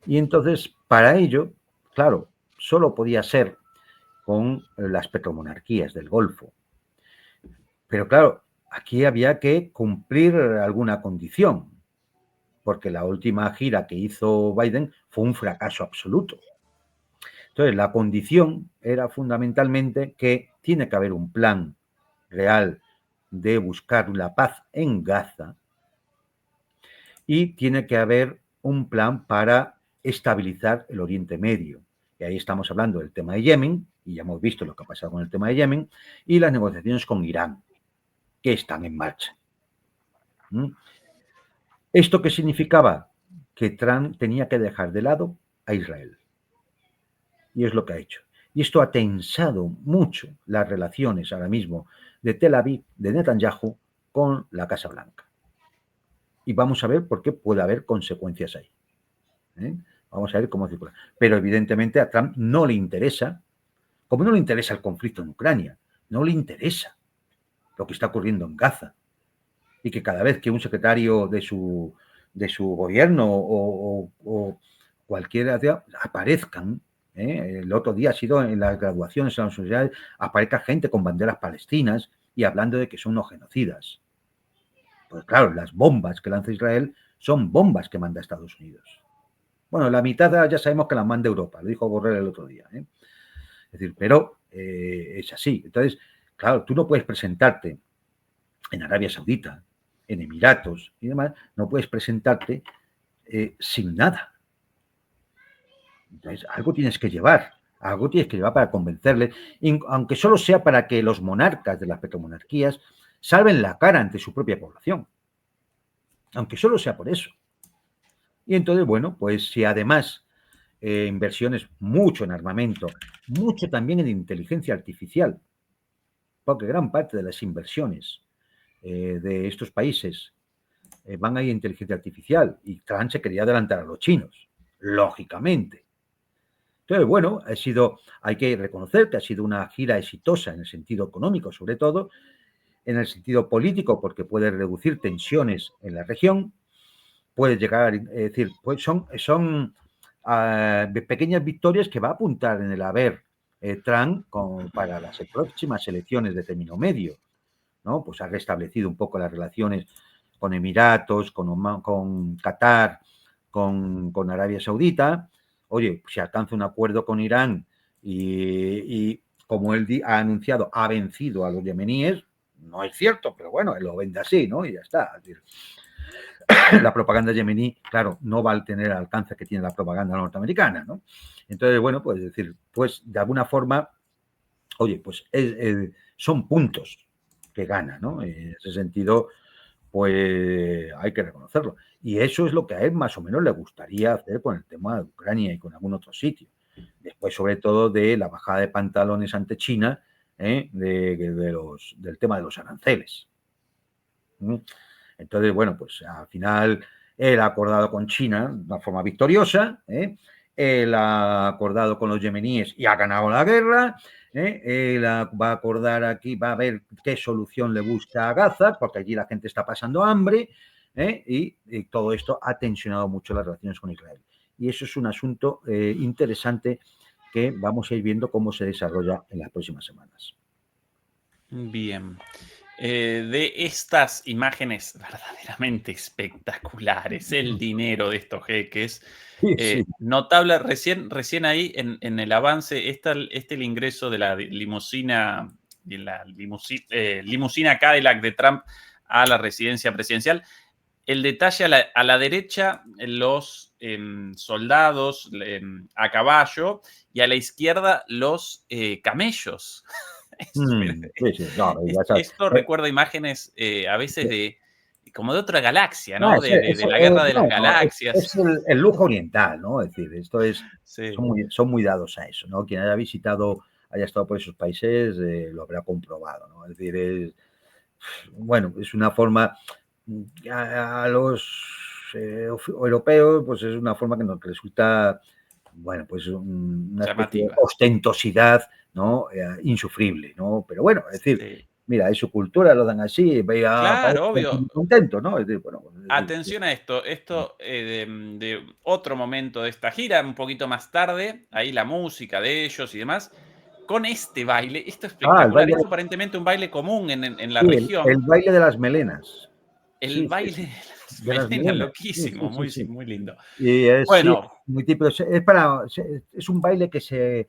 Y entonces, para ello, claro, solo podía ser con las petromonarquías del Golfo. Pero claro, aquí había que cumplir alguna condición, porque la última gira que hizo Biden fue un fracaso absoluto. Entonces, la condición era fundamentalmente que tiene que haber un plan real de buscar la paz en Gaza y tiene que haber un plan para estabilizar el Oriente Medio. Y ahí estamos hablando del tema de Yemen, y ya hemos visto lo que ha pasado con el tema de Yemen, y las negociaciones con Irán, que están en marcha. ¿Esto qué significaba? Que Trump tenía que dejar de lado a Israel. Y es lo que ha hecho. Y esto ha tensado mucho las relaciones ahora mismo de Tel Aviv, de Netanyahu, con la Casa Blanca. Y vamos a ver por qué puede haber consecuencias ahí. Vamos a ver cómo circula. Pero evidentemente a Trump no le interesa, como no le interesa el conflicto en Ucrania, no le interesa lo que está ocurriendo en Gaza. Y que cada vez que un secretario de su gobierno o cualquiera aparezcan, el otro día ha sido en las graduaciones en las universidades, aparezca gente con banderas palestinas y hablando de que son unos genocidas. Pues claro, las bombas que lanza Israel son bombas que manda Estados Unidos. Bueno, la mitad ya sabemos que las manda Europa, lo dijo Borrell el otro día. Es decir, pero es así. Entonces, claro, tú no puedes presentarte en Arabia Saudita, en Emiratos y demás, no puedes presentarte sin nada. Entonces, algo tienes que llevar para convencerle, aunque solo sea para que los monarcas de las petromonarquías salven la cara ante su propia población. Aunque solo sea por eso. Y entonces, bueno, pues si además inversiones mucho en armamento, mucho también en inteligencia artificial, porque gran parte de las inversiones de estos países van a ir a inteligencia artificial y Trump se quería adelantar a los chinos, lógicamente. Entonces, bueno, hay que reconocer que ha sido una gira exitosa en el sentido económico, sobre todo, en el sentido político, porque puede reducir tensiones en la región, puede llegar, es decir, pues son pequeñas victorias que va a apuntar en el haber Trump para las próximas elecciones de término medio, ¿no? Pues ha restablecido un poco las relaciones con Emiratos, con Qatar, con Arabia Saudita. Oye, si alcanza un acuerdo con Irán y como él ha anunciado, ha vencido a los yemeníes, no es cierto, pero bueno, él lo vende así, ¿no? Y ya está. Es decir, la propaganda yemení, claro, no va a tener el alcance que tiene la propaganda norteamericana, ¿no? Entonces, bueno, pues decir, pues de alguna forma, oye, pues son puntos que gana, ¿no? En ese sentido, pues hay que reconocerlo. Y eso es lo que a él más o menos le gustaría hacer con el tema de Ucrania y con algún otro sitio. Después, sobre todo, de la bajada de pantalones ante China, del tema de los aranceles. Entonces, bueno, pues al final él ha acordado con China de una forma victoriosa, él ha acordado con los yemeníes y ha ganado la guerra, él va a acordar aquí, va a ver qué solución le busca a Gaza, porque allí la gente está pasando hambre, y todo esto ha tensionado mucho las relaciones con Israel. Y eso es un asunto interesante que vamos a ir viendo cómo se desarrolla en las próximas semanas. Bien. De estas imágenes verdaderamente espectaculares, el dinero de estos jeques, Sí. notable, recién ahí en el avance, está el ingreso de la limusina Cadillac de Trump a la residencia presidencial. El detalle a la derecha, los soldados a caballo, y a la izquierda los camellos. Sí. No, Esto recuerda imágenes a veces como de otra galaxia, ¿no? De la guerra de las galaxias. Es el lujo oriental, ¿no? Es decir, esto es, Sí. son muy dados a eso, ¿no? Quien haya estado por esos países, lo habrá comprobado, ¿no? Es decir, bueno, es una forma, a los europeos, pues es una forma que nos resulta, bueno, pues una especie de ostentosidad, ¿no? Insufrible, ¿no? Pero bueno, es decir, Sí. mira, es su cultura, lo dan así, Claro, obvio. Contento, ¿no? Es decir, bueno, Atención a esto de otro momento de esta gira, un poquito más tarde, ahí la música de ellos y demás, con este baile, esto es espectacular, es aparentemente un baile común en la región. El baile de las melenas. El baile de las melenas, loquísimo, sí. muy lindo. Y es, bueno, sí, muy típico, es un baile que se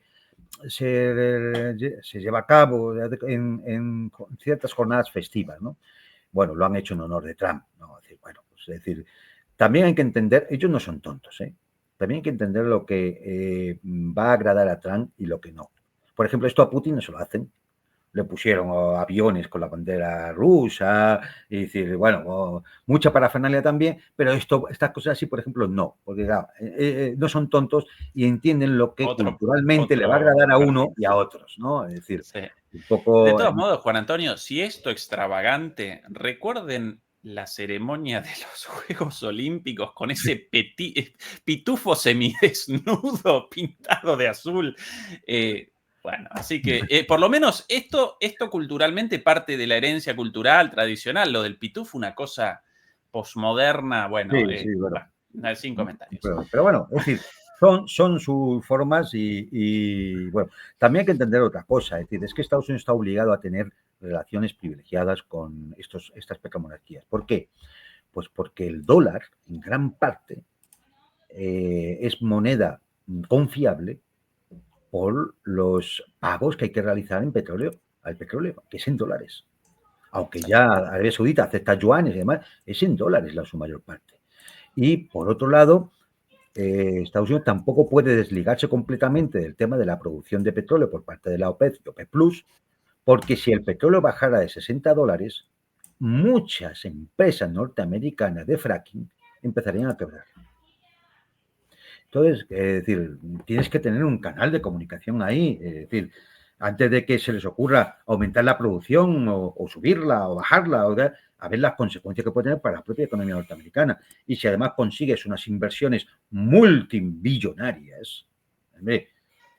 lleva a cabo en ciertas jornadas festivas, ¿no? Bueno, lo han hecho en honor de Trump, ¿no? Es decir, también hay que entender, ellos no son tontos, ¿eh? También hay que entender lo que va a agradar a Trump y lo que no. Por ejemplo, esto a Putin no se lo hacen. Le pusieron aviones con la bandera rusa, y decir, bueno, mucha parafernalia también, pero estas cosas así, por ejemplo, no, porque claro, no son tontos y entienden lo que culturalmente le va a agradar a uno y a otros, ¿no? Es decir, sí. un poco... De todos modos, Juan Antonio, si esto extravagante, recuerden la ceremonia de los Juegos Olímpicos con ese pitufo semidesnudo pintado de azul. Bueno, así que por lo menos esto culturalmente parte de la herencia cultural tradicional. Lo del pitufo, una cosa posmoderna, bueno, sin comentarios. Pero bueno, es decir, son sus formas y bueno, también hay que entender otra cosa, es decir, es que Estados Unidos está obligado a tener relaciones privilegiadas con estas pequemonarquías. ¿Por qué? Pues porque el dólar, en gran parte, es moneda confiable por los pagos que hay que realizar al petróleo, que es en dólares. Aunque ya Arabia Saudita acepta yuanes y demás, es en dólares su mayor parte. Y por otro lado, Estados Unidos tampoco puede desligarse completamente del tema de la producción de petróleo por parte de la OPEC y OPEC Plus, porque si el petróleo bajara de $60, muchas empresas norteamericanas de fracking empezarían a quebrar. Entonces, es decir, tienes que tener un canal de comunicación ahí, es decir, antes de que se les ocurra aumentar la producción o subirla o bajarla, a ver las consecuencias que puede tener para la propia economía norteamericana. Y si además consigues unas inversiones multibillonarias,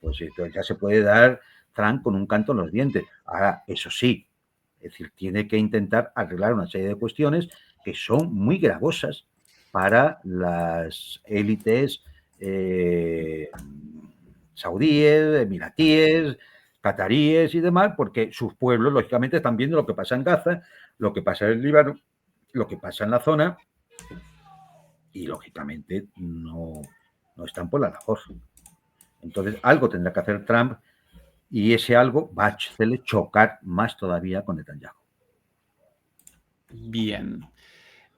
pues entonces ya se puede dar Trump con un canto en los dientes. Ahora, eso sí, es decir, tiene que intentar arreglar una serie de cuestiones que son muy gravosas para las élites saudíes, emiratíes, cataríes y demás, porque sus pueblos, lógicamente, están viendo lo que pasa en Gaza, lo que pasa en el Líbano, lo que pasa en la zona, y lógicamente no están por la labor. Entonces, algo tendrá que hacer Trump y ese algo va a hacerle chocar más todavía con Netanyahu. Bien.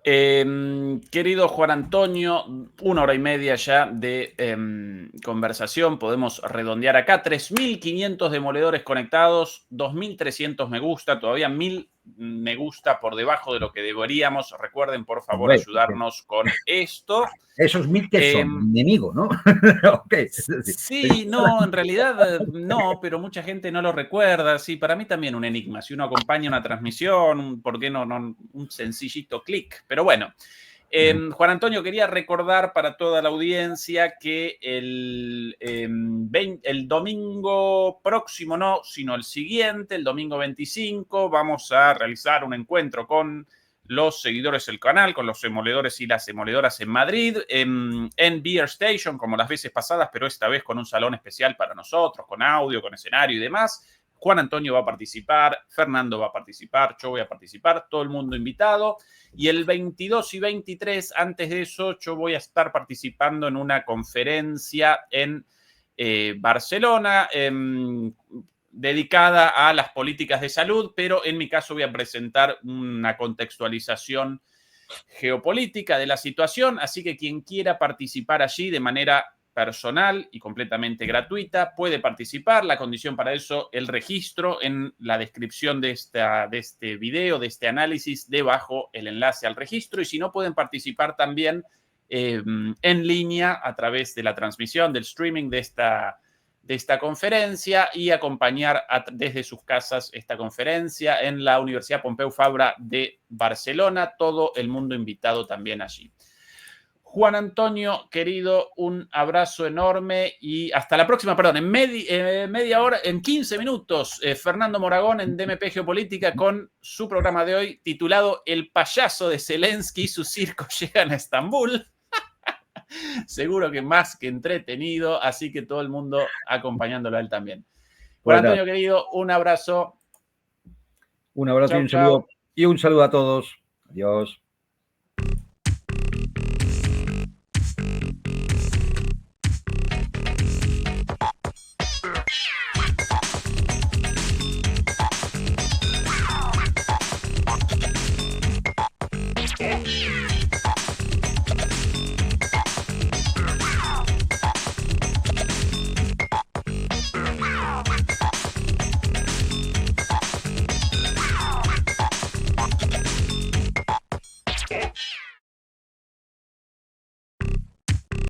Querido Juan Antonio, 1 hora y media ya de conversación. Podemos redondear acá. 3.500 demoledores conectados, 2.300 me gusta, todavía 1.000 me gusta por debajo de lo que deberíamos. Recuerden, por favor, Hombre, ayudarnos con esto. Esos 1.000 que son enemigo, ¿no? Okay. Sí, no, en realidad no, pero mucha gente no lo recuerda. Sí, para mí también un enigma. Si uno acompaña una transmisión, ¿por qué no un sencillito clic? Pero bueno, Juan Antonio, quería recordar para toda la audiencia que el domingo próximo, no, sino el siguiente, el domingo 25, vamos a realizar un encuentro con los seguidores del canal, con los emoledores y las emoledoras en Madrid, en Beer Station, como las veces pasadas, pero esta vez con un salón especial para nosotros, con audio, con escenario y demás. Juan Antonio va a participar, Fernando va a participar, yo voy a participar, todo el mundo invitado. Y el 22 y 23, antes de eso, yo voy a estar participando en una conferencia en Barcelona, dedicada a las políticas de salud, pero en mi caso voy a presentar una contextualización geopolítica de la situación, así que quien quiera participar allí de manera personal y completamente gratuita puede participar. La condición para eso, el registro en la descripción de este video, de este análisis, debajo el enlace al registro, y si no pueden participar también en línea a través de la transmisión, del streaming de esta conferencia y acompañar desde sus casas esta conferencia en la Universidad Pompeu Fabra de Barcelona. Todo el mundo invitado también allí. Juan Antonio, querido, un abrazo enorme y hasta la próxima, perdón, en media hora, en 15 minutos, Fernando Moragón en DMP Geopolítica con su programa de hoy titulado El payaso de Zelensky y su circo llegan a Estambul. Seguro que más que entretenido, así que todo el mundo acompañándolo a él también. Juan Antonio, querido, un abrazo. Un abrazo y un saludo a todos. Adiós.